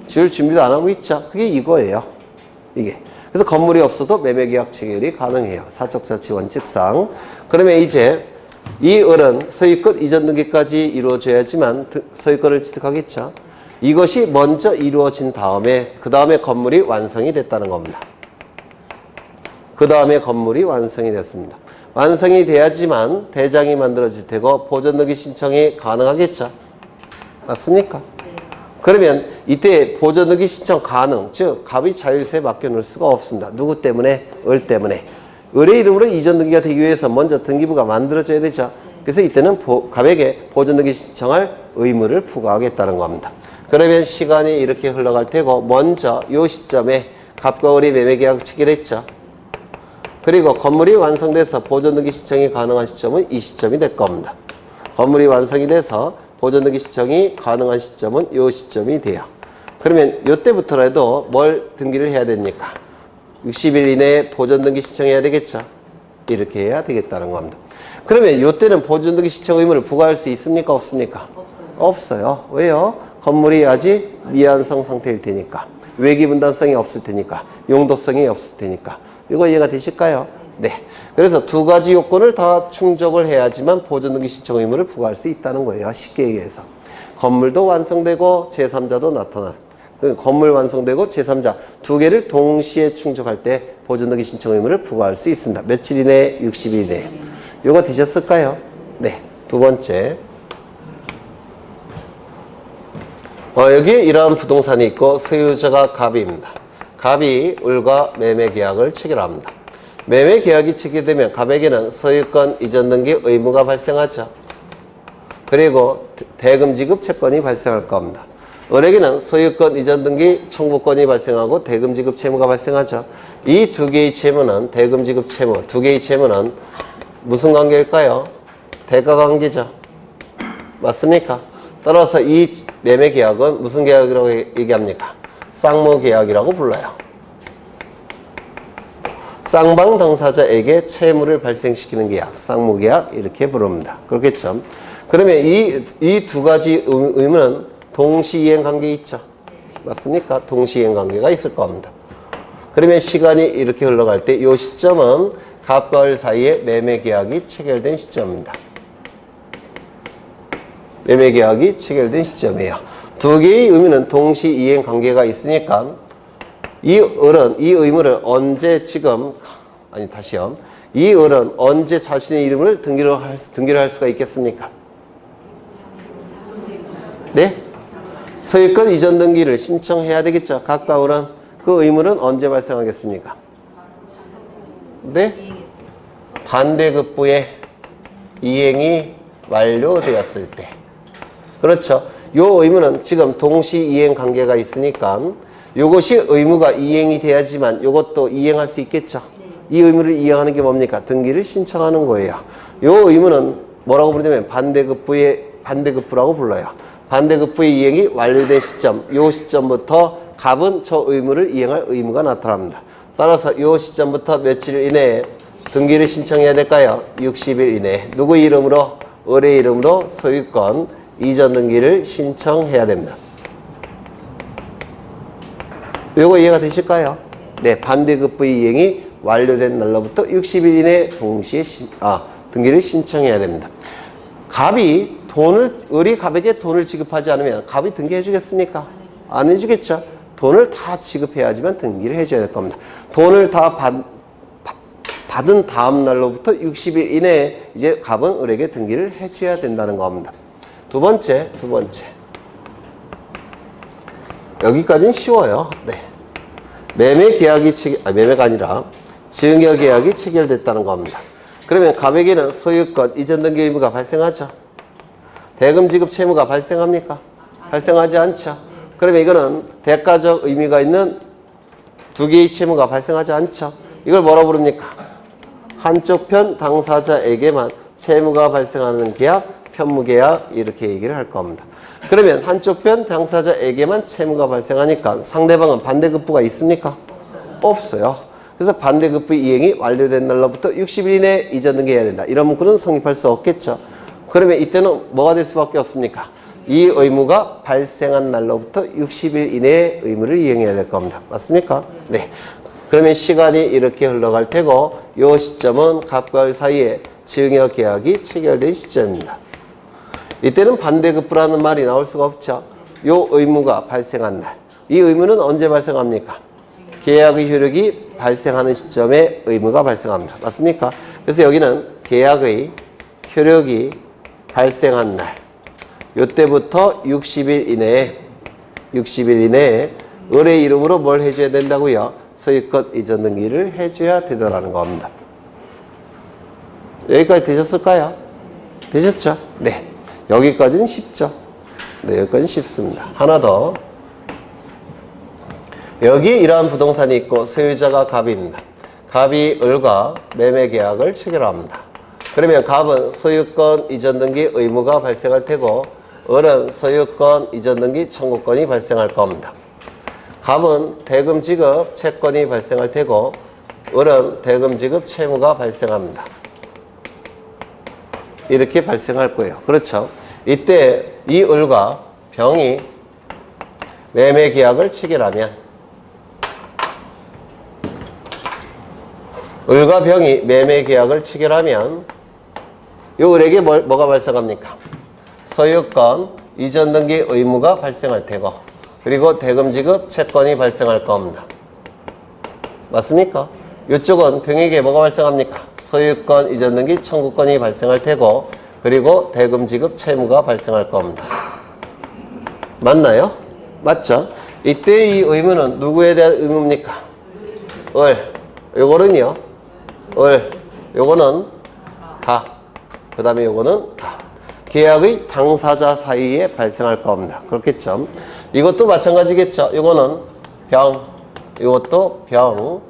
지을 준비도 안 하고 있죠? 그게 이거예요. 이게. 그래서 건물이 없어도 매매계약 체결이 가능해요. 사적자치원칙상. 그러면 이제 이 을은 소유권 이전 등기까지 이루어져야지만 소유권을 취득하겠죠. 이것이 먼저 이루어진 다음에 그 다음에 건물이 완성이 됐다는 겁니다. 그 다음에 건물이 완성이 됐습니다. 완성이 돼야지만 대장이 만들어질 테고 보존등기 신청이 가능하겠죠. 맞습니까? 그러면 이때 보존등기 신청 가능, 즉 갑이 자율세에 맡겨놓을 수가 없습니다. 누구 때문에? 을 때문에. 을의 이름으로 이전 등기가 되기 위해서 먼저 등기부가 만들어져야 되죠. 그래서 이때는 갑에게 보존등기 신청할 의무를 부과하겠다는 겁니다. 그러면 시간이 이렇게 흘러갈 테고 먼저 이 시점에 갑과 을이 매매계약을 체결했죠. 그리고 건물이 완성돼서 보존등기 신청이 가능한 시점은 이 시점이 될 겁니다. 건물이 완성이 돼서 보존등기 신청이 가능한 시점은 이 시점이 돼요. 그러면 이때부터라도 뭘 등기를 해야 됩니까? 60일 이내에 보존등기 신청해야 되겠죠? 이렇게 해야 되겠다는 겁니다. 그러면 이때는 보존등기 신청 의무를 부과할 수 있습니까? 없습니까? 없어요. 왜요? 건물이 아직 미완성 상태일 테니까. 외기분단성이 없을 테니까. 용도성이 없을 테니까. 이거 이해가 되실까요? 네. 그래서 두 가지 요건을 다 충족을 해야지만 보존등기 신청 의무를 부과할 수 있다는 거예요. 쉽게 얘기해서. 건물도 완성되고 제3자도 나타나. 건물 완성되고 제3자 두 개를 동시에 충족할 때 보존등기 신청 의무를 부과할 수 있습니다. 며칠 이내에? 60일 이내에. 이거 되셨을까요? 네. 두 번째. 여기에 이러한 부동산이 있고 소유자가 갑입니다. 갑이 을과 매매계약을 체결합니다. 매매계약이 체결되면 갑에게는 소유권 이전 등기 의무가 발생하죠. 그리고 대금 지급 채권이 발생할 겁니다. 을에게는 소유권 이전 등기 청구권이 발생하고 대금 지급 채무가 발생하죠. 이 두 개의 채무는 대금 지급 채무, 두 개의 채무는 무슨 관계일까요? 대가 관계죠. 맞습니까? 따라서 이 매매계약은 무슨 계약이라고 얘기합니까? 쌍무계약이라고 불러요. 쌍방 당사자에게 채무를 발생시키는 계약, 쌍무계약 이렇게 부릅니다. 그렇겠죠? 그러면 이 두 가지 의무는 동시이행 관계 있죠? 맞습니까? 동시이행 관계가 있을 겁니다. 그러면 시간이 이렇게 흘러갈 때 이 시점은 갑과 을 사이에 매매계약이 체결된 시점입니다. 매매계약이 체결된 시점이에요. 두 개의 의무는 동시이행 관계가 있으니까 이 을은 이 의무를 언제 이 을은 언제 자신의 이름을 등기를 할 수가 있겠습니까? 네? 소유권 이전 등기를 신청해야 되겠죠. 각각 을은 그 의무는 언제 발생하겠습니까? 네? 반대급부의 이행이 완료되었을 때. 그렇죠. 요 의무는 지금 동시이행 관계가 있으니까 요것이 의무가 이행이 돼야지만 요것도 이행할 수 있겠죠. 이 의무를 이행하는 게 뭡니까? 등기를 신청하는 거예요. 요 의무는 뭐라고 부르냐면 반대급부라고 불러요. 반대급부의 이행이 완료된 시점, 요 시점부터 갑은 저 의무를 이행할 의무가 나타납니다. 따라서 요 시점부터 며칠 이내에 등기를 신청해야 될까요? 60일 이내에. 누구 이름으로? 을의 이름으로 소유권 이전 등기를 신청해야 됩니다. 요거 이해가 되실까요? 네, 반대급부의 이행이 완료된 날로부터 60일 이내에 동시에 등기를 신청해야 됩니다. 을이 갑에게 돈을 지급하지 않으면 갑이 등기해 주겠습니까? 안 해주겠죠? 돈을 다 지급해야지만 등기를 해줘야 될 겁니다. 돈을 다 받은 다음 날로부터 60일 이내에 이제 갑은 을에게 등기를 해줘야 된다는 겁니다. 두 번째. 여기까지는 쉬워요. 네. 매매가 아니라 증여 계약이 체결됐다는 겁니다. 그러면 갑에게는 소유권 이전 등기 의무가 발생하죠. 대금 지급 채무가 발생합니까? 발생하지 않죠. 그러면 이거는 대가적 의미가 있는 두 개의 채무가 발생하지 않죠. 이걸 뭐라 부릅니까? 한쪽 편 당사자에게만 채무가 발생하는 계약, 편무계약 이렇게 얘기를 할 겁니다. 그러면 한쪽 편 당사자에게만 채무가 발생하니까 상대방은 반대급부가 있습니까? 없어요. 그래서 반대급부 이행이 완료된 날로부터 60일 이내에 이전 등기해야 된다. 이런 문구는 성립할 수 없겠죠. 그러면 이때는 뭐가 될 수밖에 없습니까? 이 의무가 발생한 날로부터 60일 이내에 의무를 이행해야 될 겁니다. 맞습니까? 네. 그러면 시간이 이렇게 흘러갈 테고 이 시점은 갑과 을 사이에 증여 계약이 체결된 시점입니다. 이때는 반대급부라는 말이 나올 수가 없죠. 이 의무가 발생한 날. 이 의무는 언제 발생합니까? 계약의 효력이 발생하는 시점에 의무가 발생합니다. 맞습니까? 그래서 여기는 계약의 효력이 발생한 날. 이때부터 60일 이내에 을의 이름으로 뭘 해줘야 된다고요? 소유권 이전 등기를 해줘야 되더라는 겁니다. 여기까지 되셨을까요? 되셨죠? 네. 여기까지는 쉽죠? 네, 여기까지는 쉽습니다. 하나 더. 여기 이러한 부동산이 있고 소유자가 갑입니다. 갑이 을과 매매 계약을 체결합니다. 그러면 갑은 소유권 이전 등기 의무가 발생할 테고 을은 소유권 이전 등기 청구권이 발생할 겁니다. 갑은 대금 지급 채권이 발생할 테고 을은 대금 지급 채무가 발생합니다. 이렇게 발생할 거예요. 그렇죠? 이때 이 을과 병이 매매 계약을 체결하면 을과 병이 매매 계약을 체결하면 이 을에게 뭐가 발생합니까? 소유권 이전 등기 의무가 발생할 테고 그리고 대금 지급 채권이 발생할 겁니다. 맞습니까? 이쪽은 병에게 뭐가 발생합니까? 소유권 이전 등기 청구권이 발생할 테고 그리고 대금 지급 채무가 발생할 겁니다. 맞나요? 맞죠? 이때 이 의무는 누구에 대한 의무입니까? 을. 요거는요. 을. 요거는 가. 그 다음에 요거는 가. 계약의 당사자 사이에 발생할 겁니다. 그렇겠죠? 이것도 마찬가지겠죠? 요거는 병. 이것도 병.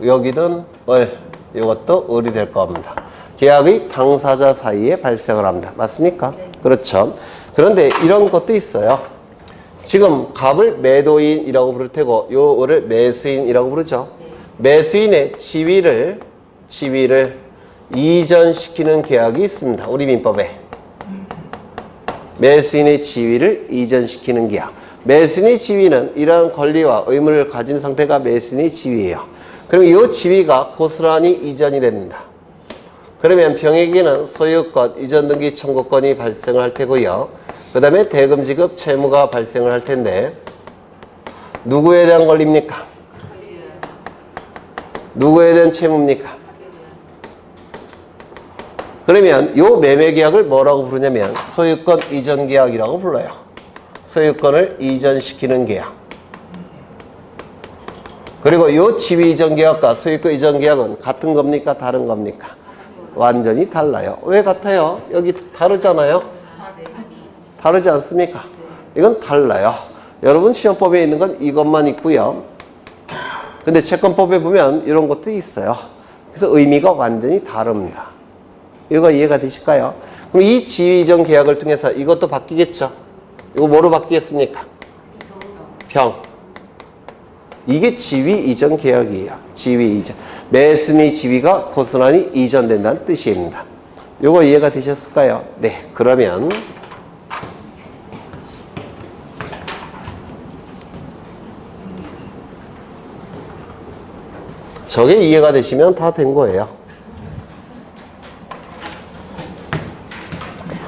여기든 을. 이것도 을이 될 겁니다. 계약의 당사자 사이에 발생을 합니다. 맞습니까? 네. 그렇죠. 그런데 이런 것도 있어요. 지금 갑을 매도인이라고 부를 테고 요 을을 매수인이라고 부르죠. 네. 매수인의 지위를 이전시키는 계약이 있습니다. 우리 민법에. 매수인의 지위를 이전시키는 계약. 매수인의 지위는 이러한 권리와 의무를 가진 상태가 매수인의 지위예요. 그럼 이 지위가 고스란히 이전이 됩니다. 그러면 병에게는 소유권 이전 등기 청구권이 발생을 할 테고요. 그 다음에 대금 지급 채무가 발생을 할 텐데 누구에 대한 권리입니까? 누구에 대한 채무입니까? 그러면 이 매매 계약을 뭐라고 부르냐면 소유권 이전 계약이라고 불러요. 소유권을 이전시키는 계약. 그리고 이 지위 이전 계약과 소유권 이전 계약은 같은 겁니까? 다른 겁니까? 완전히 달라요. 왜 같아요? 여기 다르잖아요? 다르지 않습니까? 이건 달라요. 여러분 시험법에 있는 건 이것만 있고요. 근데 채권법에 보면 이런 것도 있어요. 그래서 의미가 완전히 다릅니다. 이거 이해가 되실까요? 그럼 이 지위 이전 계약을 통해서 이것도 바뀌겠죠? 이거 뭐로 바뀌겠습니까? 병. 이게 지위 이전 계약이에요. 지위 이전. 매수인의 지위가 고스란히 이전된다는 뜻입니다. 요거 이해가 되셨을까요? 네. 그러면 저게 이해가 되시면 다 된 거예요.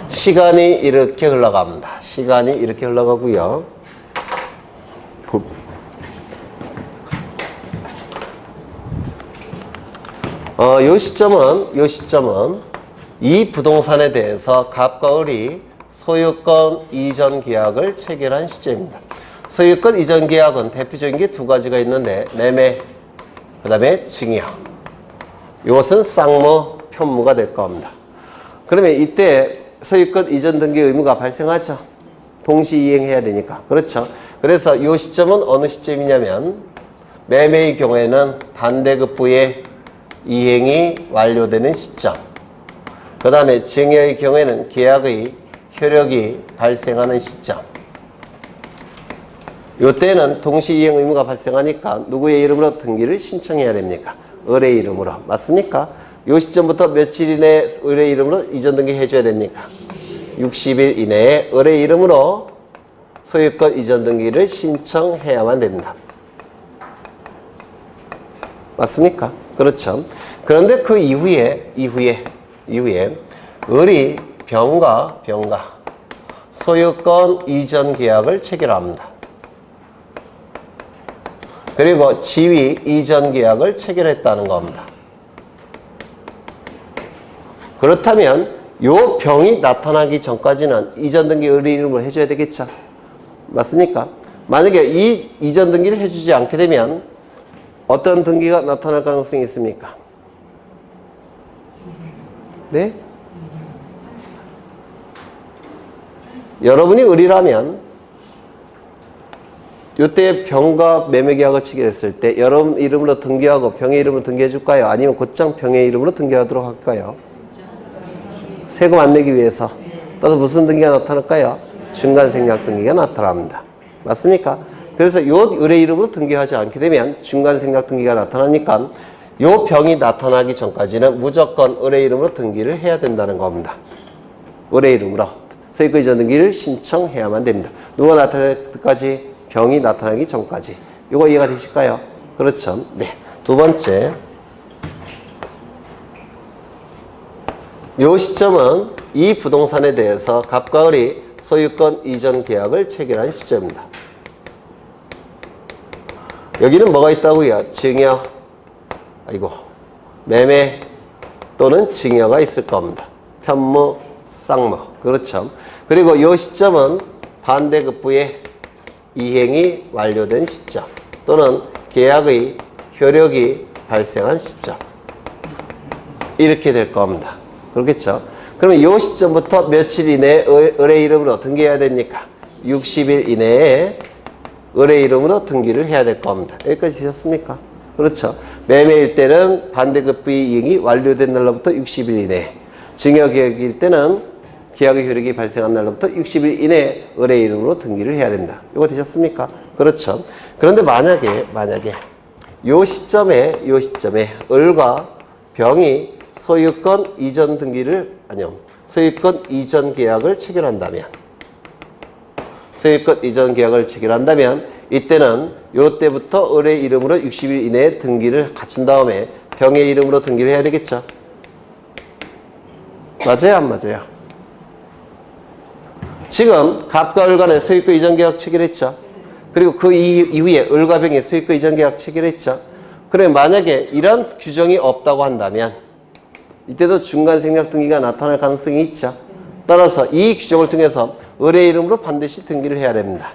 시간이 이렇게 흘러갑니다. 시간이 이렇게 흘러가고요. 요 시점은 이 부동산에 대해서 갑과 을이 소유권 이전 계약을 체결한 시점입니다. 소유권 이전 계약은 대표적인 게 두 가지가 있는데 매매, 그 다음에 증여. 이것은 쌍무, 편무가 될 겁니다. 그러면 이때 소유권 이전 등기 의무가 발생하죠. 동시 이행해야 되니까. 그렇죠. 그래서 이 시점은 어느 시점이냐면 매매의 경우에는 반대급부의 이행이 완료되는 시점. 그 다음에 증여의 경우에는 계약의 효력이 발생하는 시점. 이때는 동시 이행 의무가 발생하니까 누구의 이름으로 등기를 신청해야 됩니까? 을의 이름으로. 맞습니까? 이 시점부터 며칠 이내에 을의 이름으로 이전 등기 해줘야 됩니까? 60일 이내에 을의 이름으로 소유권 이전 등기를 신청해야만 됩니다. 맞습니까? 그렇죠. 그런데 그 이후에 을이 병과 소유권 이전 계약을 체결합니다. 그리고 지위 이전 계약을 체결했다는 겁니다. 그렇다면 요 병이 나타나기 전까지는 이전 등기 을의 이름으로 해줘야 되겠죠. 맞습니까? 만약에 이 이전 등기를 해주지 않게 되면 어떤 등기가 나타날 가능성이 있습니까? 네? 여러분이 을이라면 이때 병과 매매계약을 체결했을 때 여러분 이름으로 등기하고 병의 이름으로 등기해 줄까요? 아니면 곧장 병의 이름으로 등기하도록 할까요? 세금 안 내기 위해서. 따라서 무슨 등기가 나타날까요? 중간생략 등기가 나타납니다. 맞습니까? 그래서 요 을의 이름으로 등기하지 않게 되면 중간생략 등기가 나타나니까 요 병이 나타나기 전까지는 무조건 을의 이름으로 등기를 해야 된다는 겁니다. 을의 이름으로 소유권 이전 등기를 신청해야만 됩니다. 누가 나타날 때까지? 병이 나타나기 전까지. 이거 이해가 되실까요? 그렇죠. 네. 두 번째. 요 시점은 이 부동산에 대해서 갑과 을이 소유권 이전 계약을 체결한 시점입니다. 여기는 뭐가 있다고요? 증여, 매매 또는 증여가 있을 겁니다. 편무, 쌍무. 그렇죠. 그리고 요 시점은 반대급부의 이행이 완료된 시점 또는 계약의 효력이 발생한 시점. 이렇게 될 겁니다. 그렇겠죠? 그러면 이 시점부터 며칠 이내에 을의 이름으로 등기해야 됩니까? 60일 이내에 을의 이름으로 등기를 해야 될 겁니다. 여기까지 되셨습니까? 그렇죠. 매매일 때는 반대급부의 이행이 완료된 날로부터 60일 이내에, 증여계약일 때는 계약의 효력이 발생한 날로부터 60일 이내에 을의 이름으로 등기를 해야 됩니다. 이거 되셨습니까? 그렇죠. 그런데 만약에 요 시점에 을과 병이 소유권 이전 계약을 체결한다면 이때는 요때부터 을의 이름으로 60일 이내에 등기를 갖춘 다음에 병의 이름으로 등기를 해야 되겠죠. 맞아요, 안 맞아요? 지금 갑과 을 간에 소유권 이전 계약 체결했죠. 그리고 그 이후에 을과 병이 소유권 이전 계약 체결했죠. 그러면 만약에 이런 규정이 없다고 한다면 이때도 중간 생략 등기가 나타날 가능성이 있죠. 따라서 이 규정을 통해서 을의 이름으로 반드시 등기를 해야 됩니다.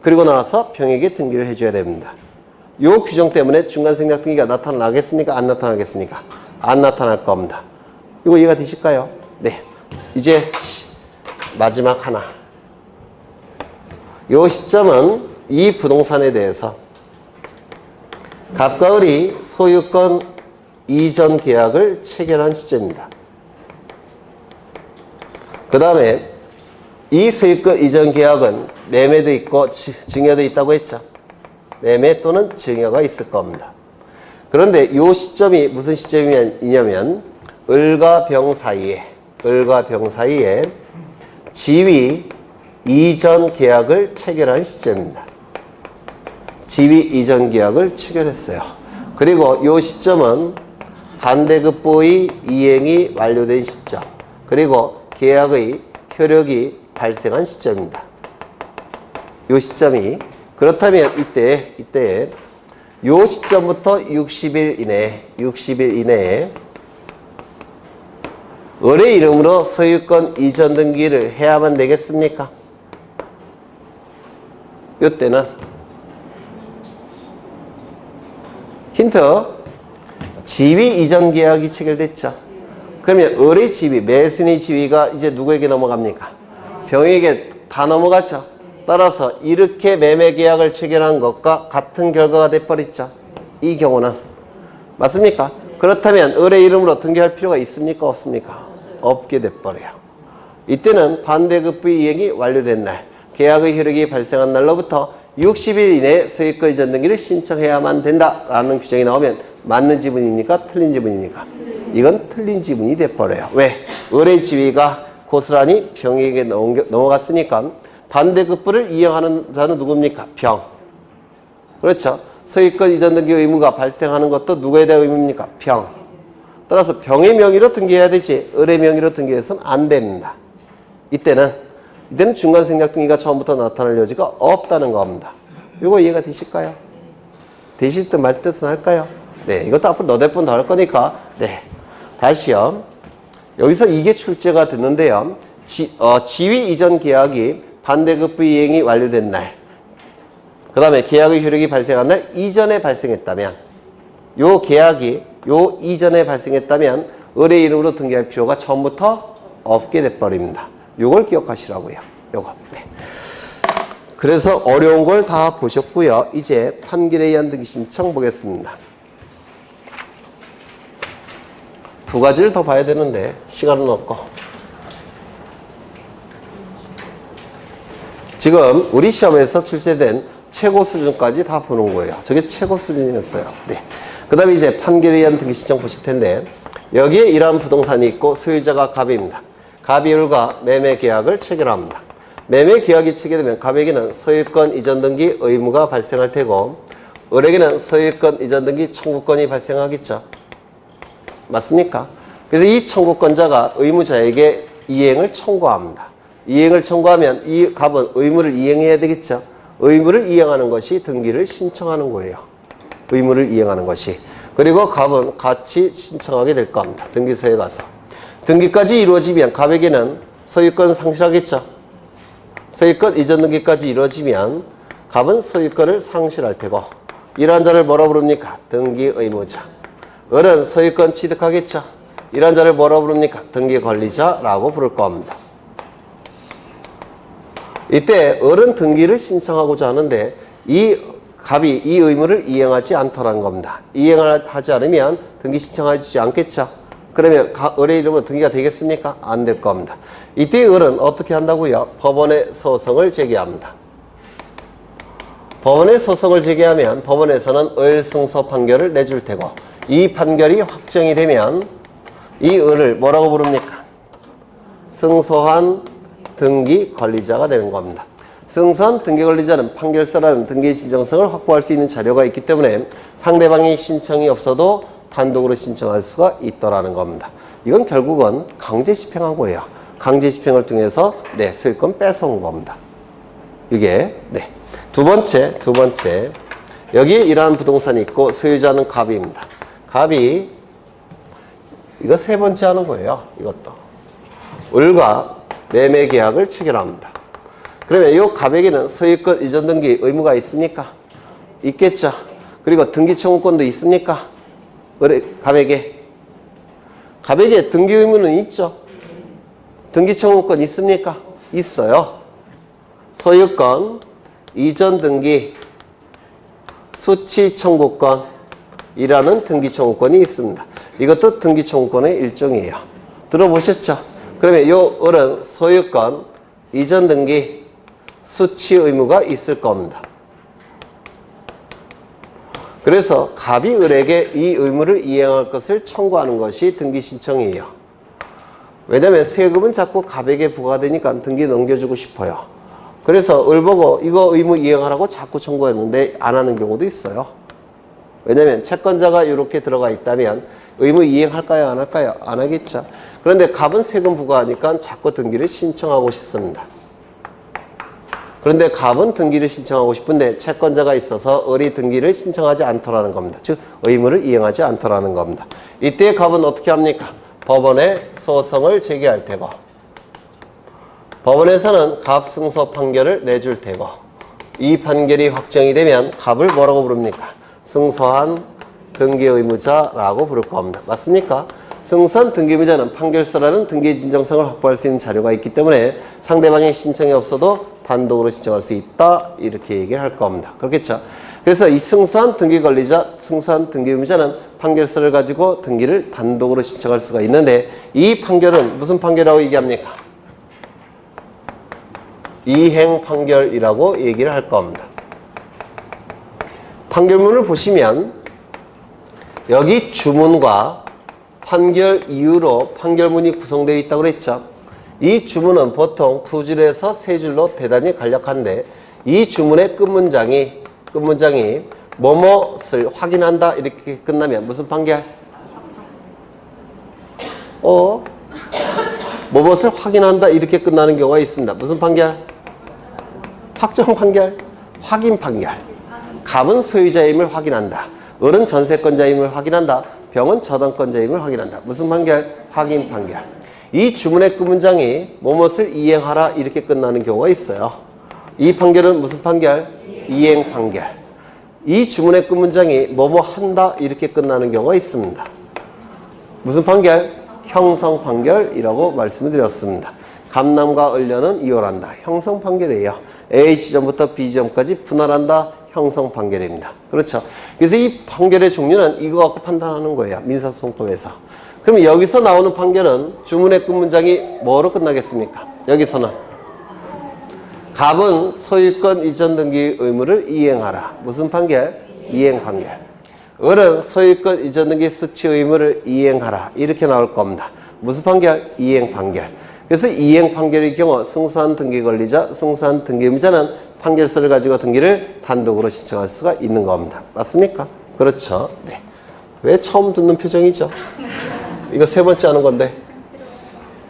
그리고 나서 병에게 등기를 해줘야 됩니다. 이 규정 때문에 중간 생략 등기가 나타나겠습니까? 안 나타나겠습니까? 안 나타날 겁니다. 이거 이해가 되실까요? 네. 이제 마지막 하나. 이 시점은 이 부동산에 대해서 갑과 을이 소유권 이전 계약을 체결한 시점입니다. 그 다음에 이 소유권 이전 계약은 매매도 있고 증여도 있다고 했죠. 매매 또는 증여가 있을 겁니다. 그런데 이 시점이 무슨 시점이냐면 을과 병 사이에 지위 이전 계약을 체결한 시점입니다. 지위 이전 계약을 체결했어요. 그리고 이 시점은 반대급부의 이행이 완료된 시점, 그리고 계약의 효력이 발생한 시점입니다. 이 시점이. 그렇다면 이때 이 시점부터 60일 이내에 을의 이름으로 소유권 이전 등기를 해야만 되겠습니까? 이때는 힌트. 지위 이전 계약이 체결됐죠. 그러면 을의 지위, 매수인의 지위가 이제 누구에게 넘어갑니까? 병에게 다 넘어갔죠. 따라서 이렇게 매매 계약을 체결한 것과 같은 결과가 돼버렸죠. 이 경우는 맞습니까? 그렇다면 을의 이름으로 등기할 필요가 있습니까? 없습니까? 없게 돼버려요. 이때는 반대급부의 이행이 완료된 날, 계약의 효력이 발생한 날로부터 60일 이내에 소유권 이전 등기를 신청해야만 된다라는 규정이 나오면 맞는 지분입니까? 틀린 지분입니까? 이건 틀린 지분이 돼버려요. 왜? 을의 지위가 고스란히 병에게 넘어갔으니까 반대급부를 이행하는 자는 누굽니까? 병. 그렇죠. 소유권 이전 등기 의무가 발생하는 것도 누구에 대한 의무입니까? 병. 따라서 병의 명의로 등기해야 되지 을의 명의로 등기해서는 안 됩니다. 이때는 중간 생략 등기가 처음부터 나타날 여지가 없다는 겁니다. 이거 이해가 되실까요? 되실 듯 말 듯은 할까요? 네, 이것도 앞으로 너댓 번 더 할 거니까. 네, 다시요. 여기서 이게 출제가 됐는데요. 지위 이전 계약이 반대급부 이행이 완료된 날, 그 다음에 계약의 효력이 발생한 날 이전에 발생했다면, 요 계약이 요 이전에 발생했다면 을의 이름으로 등기할 필요가 처음부터 없게 돼버립니다. 요걸 기억하시라고요. 요거. 네. 그래서 어려운 걸 다 보셨고요. 이제 판결에 의한 등기 신청 보겠습니다. 두 가지를 더 봐야 되는데 시간은 없고. 지금 우리 시험에서 출제된 최고 수준까지 다 보는 거예요. 저게 최고 수준이었어요. 네. 그 다음에 이제 판결에 의한 등기 신청 보실 텐데, 여기에 이러한 부동산이 있고 소유자가 갑입니다. 갑이 을과 매매 계약을 체결합니다. 매매 계약이 체결되면 갑에게는 소유권 이전 등기 의무가 발생할 테고, 을에게는 소유권 이전 등기 청구권이 발생하겠죠. 맞습니까? 그래서 이 청구권자가 의무자에게 이행을 청구합니다. 이행을 청구하면 이 갑은 의무를 이행해야 되겠죠. 의무를 이행하는 것이 등기를 신청하는 거예요. 의무를 이행하는 것이. 그리고 갑은 같이 신청하게 될 겁니다. 등기소에 가서. 등기까지 이루어지면 갑에게는 소유권 상실하겠죠. 소유권 이전 등기까지 이루어지면 갑은 소유권을 상실할 테고, 이러한 자를 뭐라 부릅니까? 등기 의무자. 을은 소유권 취득하겠죠. 이러한 자를 뭐라 부릅니까? 등기 권리자라고 부를 겁니다. 이때 을은 등기를 신청하고자 하는데 이 갑이 이 의무를 이행하지 않더라는 겁니다. 이행을 하지 않으면 등기 신청해 주지 않겠죠. 그러면 을의 이름으로 등기가 되겠습니까? 안 될 겁니다. 이때 을은 어떻게 한다고요? 법원에 소송을 제기합니다. 법원에 소송을 제기하면 법원에서는 을 승소 판결을 내줄 테고, 이 판결이 확정이 되면 이 을을 뭐라고 부릅니까? 승소한 등기 권리자가 되는 겁니다. 승소한 등기 권리자는 판결서라는 등기 진정성을 확보할 수 있는 자료가 있기 때문에 상대방이 신청이 없어도 단독으로 신청할 수가 있더라는 겁니다. 이건 결국은 강제 집행한 거예요. 강제 집행을 통해서 소유권 뺏어온 겁니다. 이게 두 번째 여기에 이러한 부동산이 있고 소유자는 갑입니다. 갑이 이거 세 번째 하는 거예요. 이것도 을과 매매 계약을 체결합니다. 그러면 이 갑에게는 소유권 이전 등기 의무가 있습니까? 있겠죠. 그리고 등기 청구권도 있습니까? 갑에게 등기 의무는 있죠. 등기 청구권 있습니까? 있어요. 소유권 이전 등기 수취 청구권이라는 등기 청구권이 있습니다. 이것도 등기 청구권의 일종이에요. 들어보셨죠? 그러면 이 을은 소유권 이전 등기 수취 의무가 있을 겁니다. 그래서 갑이 을에게 이 의무를 이행할 것을 청구하는 것이 등기 신청이에요. 왜냐하면 세금은 자꾸 갑에게 부과되니까 등기 넘겨주고 싶어요. 그래서 을 보고 이거 의무 이행하라고 자꾸 청구했는데 안 하는 경우도 있어요. 왜냐하면 채권자가 이렇게 들어가 있다면 의무 이행할까요? 안 할까요? 안 하겠죠. 그런데 갑은 세금 부과하니까 자꾸 등기를 신청하고 싶습니다. 그런데 갑은 등기를 신청하고 싶은데 채권자가 있어서 을이 등기를 신청하지 않더라는 겁니다. 즉 의무를 이행하지 않더라는 겁니다. 이때 갑은 어떻게 합니까? 법원에 소송을 제기할 테고, 법원에서는 갑 승소 판결을 내줄 테고, 이 판결이 확정이 되면 갑을 뭐라고 부릅니까? 승소한 등기의무자라고 부를 겁니다. 맞습니까? 승소한 등기의무자는 판결서라는 등기의 진정성을 확보할 수 있는 자료가 있기 때문에 상대방의 신청이 없어도 단독으로 신청할 수 있다. 이렇게 얘기를 할 겁니다. 그렇겠죠? 그래서 이 승소한 등기권리자, 승소한 등기의무자는 판결서를 가지고 등기를 단독으로 신청할 수가 있는데 이 판결은 무슨 판결이라고 얘기합니까? 이행 판결이라고 얘기를 할 겁니다. 판결문을 보시면 여기 주문과 판결 이유로 판결문이 구성되어 있다고 그랬죠. 이 주문은 보통 2줄에서 3줄로 대단히 간략한데 이 주문의 끝문장이 뭐뭇을 확인한다 이렇게 끝나면 무슨 판결? 뭐뭇을 확인한다 이렇게 끝나는 경우가 있습니다. 무슨 판결? 확정 판결, 확인 판결. 갑은 소유자임을 확인한다. 을은 전세권자임을 확인한다. 병은 저당권자임을 확인한다. 무슨 판결? 확인 판결. 이 주문의 끝문장이 뭐뭇을 이행하라 이렇게 끝나는 경우가 있어요. 이 판결은 무슨 판결? 이행 판결. 이 주문의 끝문장이 뭐뭐 한다 이렇게 끝나는 경우가 있습니다. 무슨 판결? 형성 판결이라고 말씀을 드렸습니다. 감남과 을련은 이혼한다. 형성 판결이에요. A 지점부터 B 지점까지 분할한다. 형성 판결입니다. 그렇죠? 그래서 이 판결의 종류는 이거 갖고 판단하는 거예요. 민사소송법에서. 그럼 여기서 나오는 판결은 주문의 끝문장이 뭐로 끝나겠습니까? 여기서는 갑은 소유권 이전 등기 의무를 이행하라. 무슨 판결? 이행 판결. 을은 소유권 이전 등기 수취 의무를 이행하라. 이렇게 나올 겁니다. 무슨 판결? 이행 판결. 그래서 이행 판결의 경우 승소한 등기 권리자, 승소한 등기 의무자는 판결서를 가지고 등기를 단독으로 신청할 수가 있는 겁니다. 맞습니까? 그렇죠. 네. 왜 처음 듣는 표정이죠? 이거 3번째 하는 건데.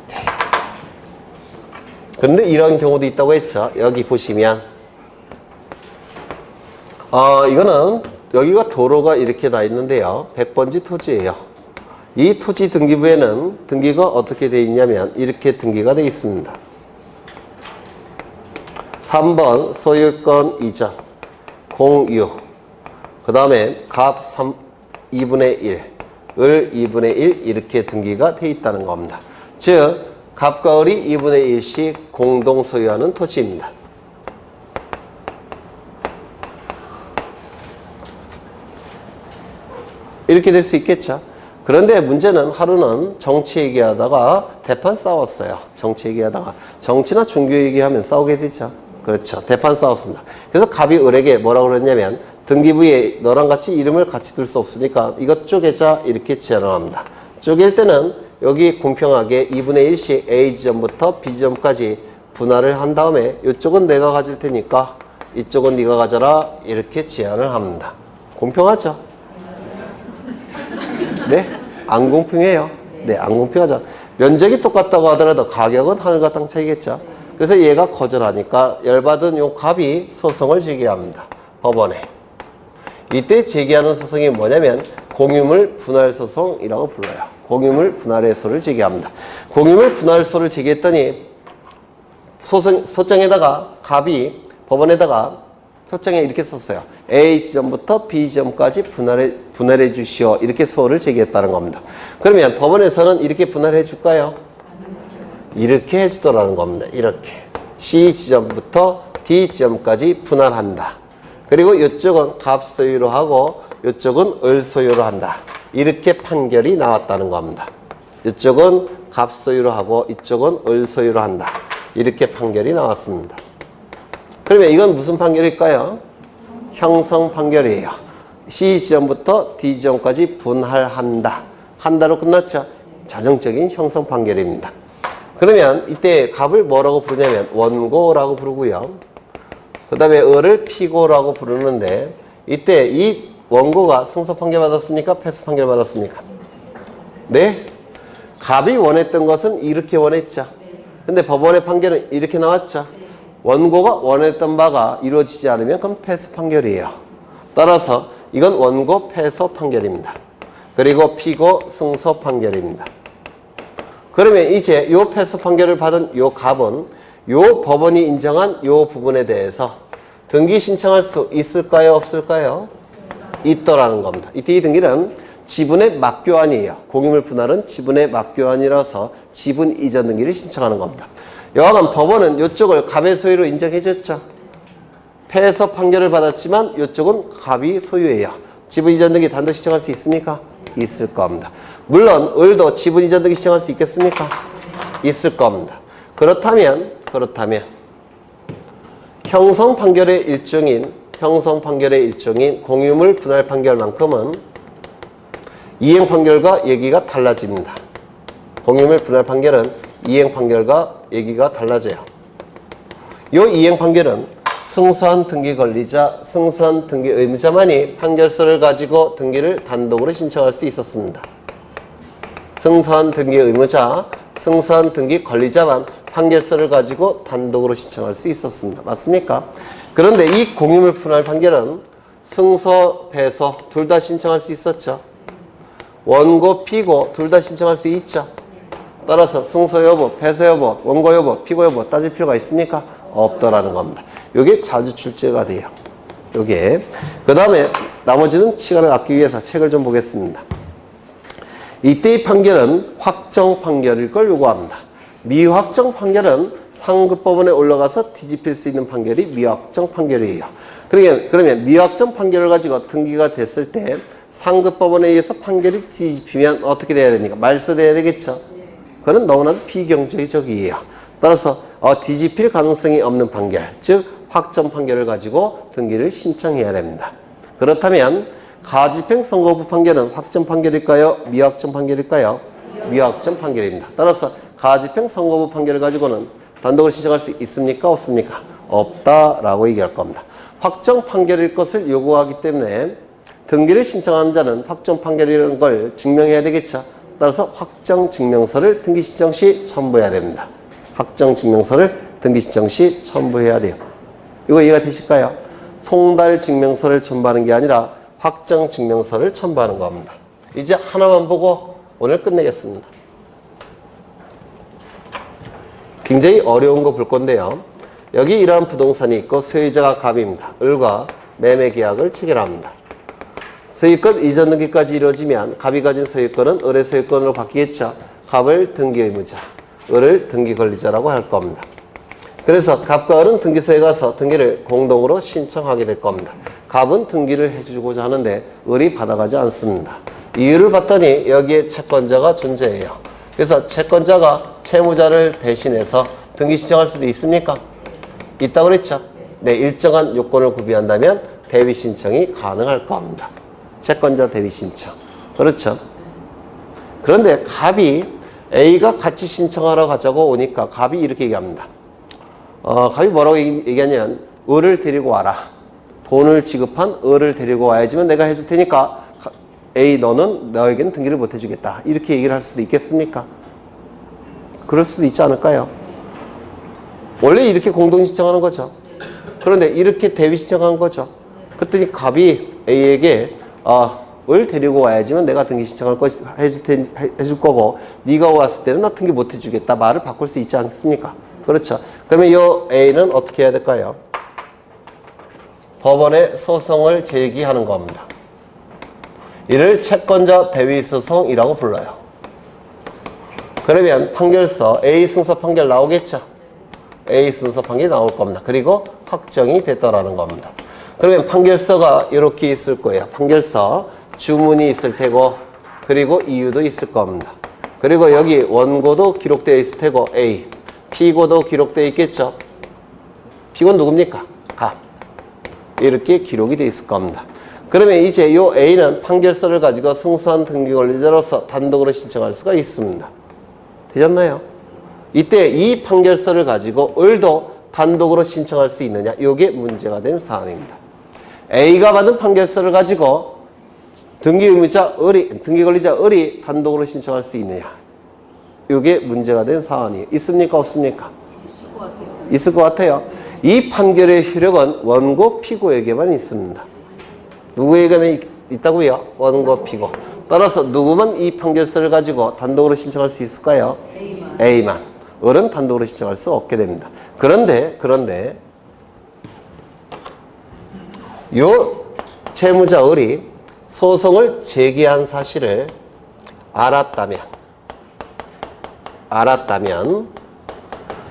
네. 그런데 이런 경우도 있다고 했죠. 여기 보시면 이거는 여기가 도로가 이렇게 나 있는데요. 100번지 토지예요. 이 토지 등기부에는 등기가 어떻게 되어 있냐면 이렇게 등기가 되어 있습니다. 3번 소유권 이전, 공유, 그 다음에 갑 2분의 1, 을 2분의 1 이렇게 등기가 되어 있다는 겁니다. 즉 갑과 을이 2분의 1씩 공동 소유하는 토지입니다. 이렇게 될 수 있겠죠. 그런데 문제는 하루는 정치 얘기하다가 대판 싸웠어요. 정치 얘기하다가 정치나 종교 얘기하면 싸우게 되죠. 그렇죠. 대판 싸웠습니다. 그래서 갑이 을에게 뭐라고 그랬냐면 등기부에 너랑 같이 이름을 같이 둘 수 없으니까 이것 쪼개자 이렇게 제안을 합니다. 쪼갤 때는 여기 공평하게 2분의 1씩 A 지점부터 B 지점까지 분할을 한 다음에 이쪽은 내가 가질 테니까 이쪽은 네가 가져라 이렇게 제안을 합니다. 공평하죠? 네? 안 공평해요. 네, 안 공평하죠. 면적이 똑같다고 하더라도 가격은 하늘과 땅 차이겠죠. 그래서 얘가 거절하니까 열받은 요 갑이 소송을 제기합니다. 법원에. 이때 제기하는 소송이 뭐냐면 공유물 분할소송이라고 불러요. 공유물 분할의소를 제기합니다. 공유물 분할소를 제기했더니 소장에다가 갑이 법원에다가 소장에 이렇게 썼어요. A 지점부터 B 지점까지 분할해 주시오. 이렇게 소를 제기했다는 겁니다. 그러면 법원에서는 이렇게 분할해 줄까요? 이렇게 해주더라는 겁니다. 이렇게 C 지점부터 D 지점까지 분할한다. 그리고 이쪽은 갑 소유로 하고 이쪽은 을 소유로 한다. 이렇게 판결이 나왔다는 겁니다. 이쪽은 갑 소유로 하고 이쪽은 을 소유로 한다. 이렇게 판결이 나왔습니다. 그러면 이건 무슨 판결일까요? 형성 판결이에요. C 지점부터 D 지점까지 분할한다. 한다로 끝났죠? 자정적인 형성 판결입니다. 그러면 이때 갑을 뭐라고 부르냐면 원고라고 부르고요. 그 다음에 을을 피고라고 부르는데 이때 이 원고가 승소 판결 받았습니까? 패소 판결 받았습니까? 네? 갑이 원했던 것은 이렇게 원했죠. 근데 법원의 판결은 이렇게 나왔죠. 원고가 원했던 바가 이루어지지 않으면 그건 패소 판결이에요. 따라서 이건 원고 패소 판결입니다. 그리고 피고 승소 판결입니다. 그러면 이제 요 패소 판결을 받은 요 갑은 요 법원이 인정한 요 부분에 대해서 등기 신청할 수 있을까요? 없을까요? 있더라는 겁니다. 이때 이 등기는 지분의 맞교환이에요. 공유물 분할은 지분의 맞교환이라서 지분 이전 등기를 신청하는 겁니다. 여하간 법원은 이쪽을 갑의 소유로 인정해줬죠. 패소 판결을 받았지만 이쪽은 갑이 소유예요. 지분 이전 등기 단독 신청할 수 있습니까? 있을 겁니다. 물론 을도 지분 이전 등기 신청할 수 있겠습니까? 있을 겁니다. 그렇다면 형성 판결의 일종인 공유물 분할 판결만큼은 이행 판결과 얘기가 달라집니다. 공유물 분할 판결은 이행 판결과 얘기가 달라져요. 이 이행 판결은 승소한 등기 권리자, 승소한 등기 의무자만이 판결서를 가지고 등기를 단독으로 신청할 수 있었습니다. 승소한 등기 의무자, 승소한 등기 권리자만 판결서를 가지고 단독으로 신청할 수 있었습니다. 맞습니까? 그런데 이 공유물 분할 판결은 승소, 패소 둘 다 신청할 수 있었죠. 원고, 피고 둘 다 신청할 수 있죠. 따라서 승소 여부, 패소 여부, 원고 여부, 피고 여부 따질 필요가 있습니까? 없더라는 겁니다. 이게 자주 출제가 돼요. 요게. 그 다음에 나머지는 시간을 아끼기 위해서 책을 좀 보겠습니다. 이때의 판결은 확정 판결일 걸 요구합니다. 미확정 판결은 상급법원에 올라가서 뒤집힐 수 있는 판결이 미확정 판결이에요. 그러면 미확정 판결을 가지고 등기가 됐을 때 상급법원에 의해서 판결이 뒤집히면 어떻게 돼야 됩니까? 말소돼야 되겠죠. 그건 너무나도 비경제적이에요. 따라서 뒤집힐 가능성이 없는 판결, 즉 확정 판결을 가지고 등기를 신청해야 됩니다. 그렇다면 가집행 선고부 판결은 확정 판결일까요? 미확정 판결일까요? 미확정 판결입니다. 따라서 가집행 선고부 판결을 가지고는 단독으로 신청할 수 있습니까? 없습니까? 없다라고 얘기할 겁니다. 확정 판결일 것을 요구하기 때문에 등기를 신청하는 자는 확정 판결이라는 걸 증명해야 되겠죠. 따라서 확정 증명서를 등기 신청 시 첨부해야 됩니다. 확정 증명서를 등기 신청 시 첨부해야 돼요. 이거 이해가 되실까요? 송달 증명서를 첨부하는 게 아니라 확정 증명서를 첨부하는 겁니다. 이제 하나만 보고 오늘 끝내겠습니다. 굉장히 어려운 거 볼 건데요. 여기 이러한 부동산이 있고 소유자가 갑입니다. 을과 매매 계약을 체결합니다. 소유권 이전 등기까지 이루어지면 갑이 가진 소유권은 을의 소유권으로 바뀌겠죠. 갑을 등기 의무자, 을을 등기 권리자라고 할 겁니다. 그래서 갑과 을은 등기소에 가서 등기를 공동으로 신청하게 될 겁니다. 갑은 등기를 해주고자 하는데 을이 받아가지 않습니다. 이유를 봤더니 여기에 채권자가 존재해요. 그래서 채권자가 채무자를 대신해서 등기 신청할 수도 있습니까? 있다고 그랬죠? 네, 일정한 요건을 구비한다면 대위 신청이 가능할 겁니다. 채권자 대위 신청. 그렇죠? 그런데 갑이 A가 같이 신청하러 가자고 오니까 갑이 이렇게 얘기합니다. 갑이 뭐라고 얘기하냐면 을을 데리고 와라. 돈을 지급한 을을 데리고 와야지만 내가 해줄 테니까 A 너는 너에게는 등기를 못 해주겠다. 이렇게 얘기를 할 수도 있겠습니까? 그럴 수도 있지 않을까요? 원래 이렇게 공동 신청하는 거죠. 그런데 이렇게 대위 신청한 거죠. 그랬더니 갑이 A에게 을 데리고 와야지만 내가 등기 신청할 거 해줄 거고 네가 왔을 때는 나 등기 못 해주겠다. 말을 바꿀 수 있지 않습니까? 그렇죠. 그러면 이 A는 어떻게 해야 될까요? 법원에 소송을 제기하는 겁니다. 이를 채권자 대위 소송이라고 불러요. 그러면 판결서 A 승소 판결 나오겠죠. A 승소 판결이 나올 겁니다. 그리고 확정이 됐다라는 겁니다. 그러면 판결서가 이렇게 있을 거예요. 판결서 주문이 있을 테고 그리고 이유도 있을 겁니다. 그리고 여기 원고도 기록되어 있을 테고 A, 피고도 기록되어 있겠죠. 피고는 누굽니까? 갑. 이렇게 기록이 되어 있을 겁니다. 그러면 이제 이 A는 판결서를 가지고 승소한 등기 권리자로서 단독으로 신청할 수가 있습니다. 되셨나요? 이때 이 판결서를 가지고 을도 단독으로 신청할 수 있느냐? 이게 문제가 된 사안입니다. A가 받은 판결서를 가지고 등기 권리자 을이 단독으로 신청할 수 있느냐? 이게 문제가 된 사안이에요. 있습니까? 없습니까? 있을 것 같아요. 이 판결의 효력은 원고 피고에게만 있습니다. 누구에게만 있다고요? 원고 피고. 따라서 누구만 이 판결서를 가지고 단독으로 신청할 수 있을까요? A만. 을은 단독으로 신청할 수 없게 됩니다. 그런데 요 채무자 을이 소송을 제기한 사실을 알았다면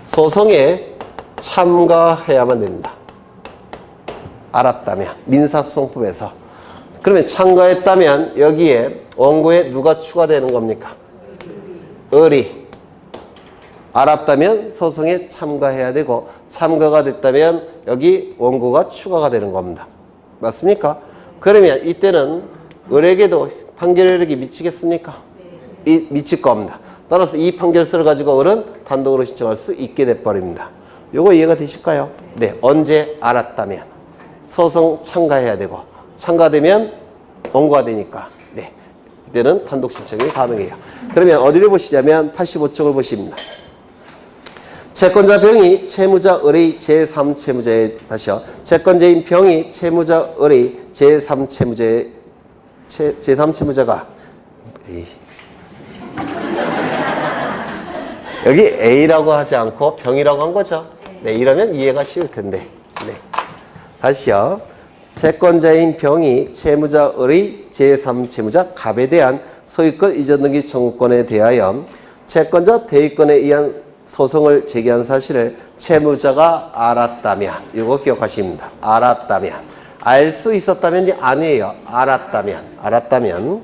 소송에 참가해야만 됩니다. 알았다면 민사소송법에서. 그러면 참가했다면 여기에 원고에 누가 추가되는 겁니까? 을이. 알았다면 소송에 참가해야 되고 참가가 됐다면 여기 원고가 추가가 되는 겁니다. 맞습니까? 그러면 이때는 을에게도 판결력이 미치겠습니까? 미칠 겁니다. 따라서 이 판결서를 가지고 을은 단독으로 신청할 수 있게 돼버립니다. 요거 이해가 되실까요? 네. 언제 알았다면 소송 참가해야 되고 참가되면 원고가 되니까 네. 이때는 단독 신청이 가능해요. 그러면 어디를 보시냐면 85쪽을 보십니다. 채권자 병이 채무자 을의 제3채무자에 다시요. 채권자인 병이 채무자 을의 제3채무자의 제3채무자가 여기 A라고 하지 않고 병이라고 한 거죠. 네, 이러면 이해가 쉬울 텐데. 네. 다시요. 채권자인 병이 채무자 을의 제3채무자 갑에 대한 소유권 이전 등기 청구권에 대하여 채권자 대위권에 의한 소송을 제기한 사실을 채무자가 알았다면, 이거 기억하십니다. 알았다면. 알 수 있었다면이 아니에요. 알았다면.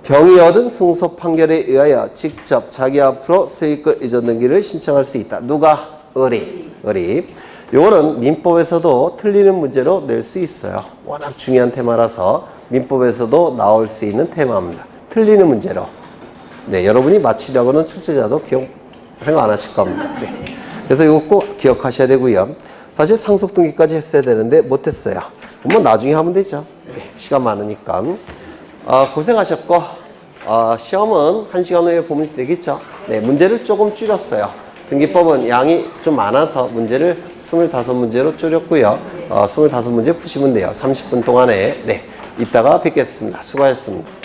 병이 얻은 승소 판결에 의하여 직접 자기 앞으로 소유권 이전 등기를 신청할 수 있다. 누가? 을이. 요거는 민법에서도 틀리는 문제로 낼 수 있어요. 워낙 중요한 테마라서 민법에서도 나올 수 있는 테마입니다. 틀리는 문제로. 네, 여러분이 맞히려고는 출제자도 생각 안 하실 겁니다. 네. 그래서 이거 꼭 기억하셔야 되고요. 사실 상속 등기까지 했어야 되는데 못했어요. 뭐 나중에 하면 되죠. 네, 시간 많으니까. 고생하셨고 시험은 1시간 후에 보면 되겠죠. 네, 문제를 조금 줄였어요. 등기법은 양이 좀 많아서 문제를 25문제로 줄였고요. 25문제 푸시면 돼요. 30분 동안에. 네, 이따가 뵙겠습니다. 수고하셨습니다.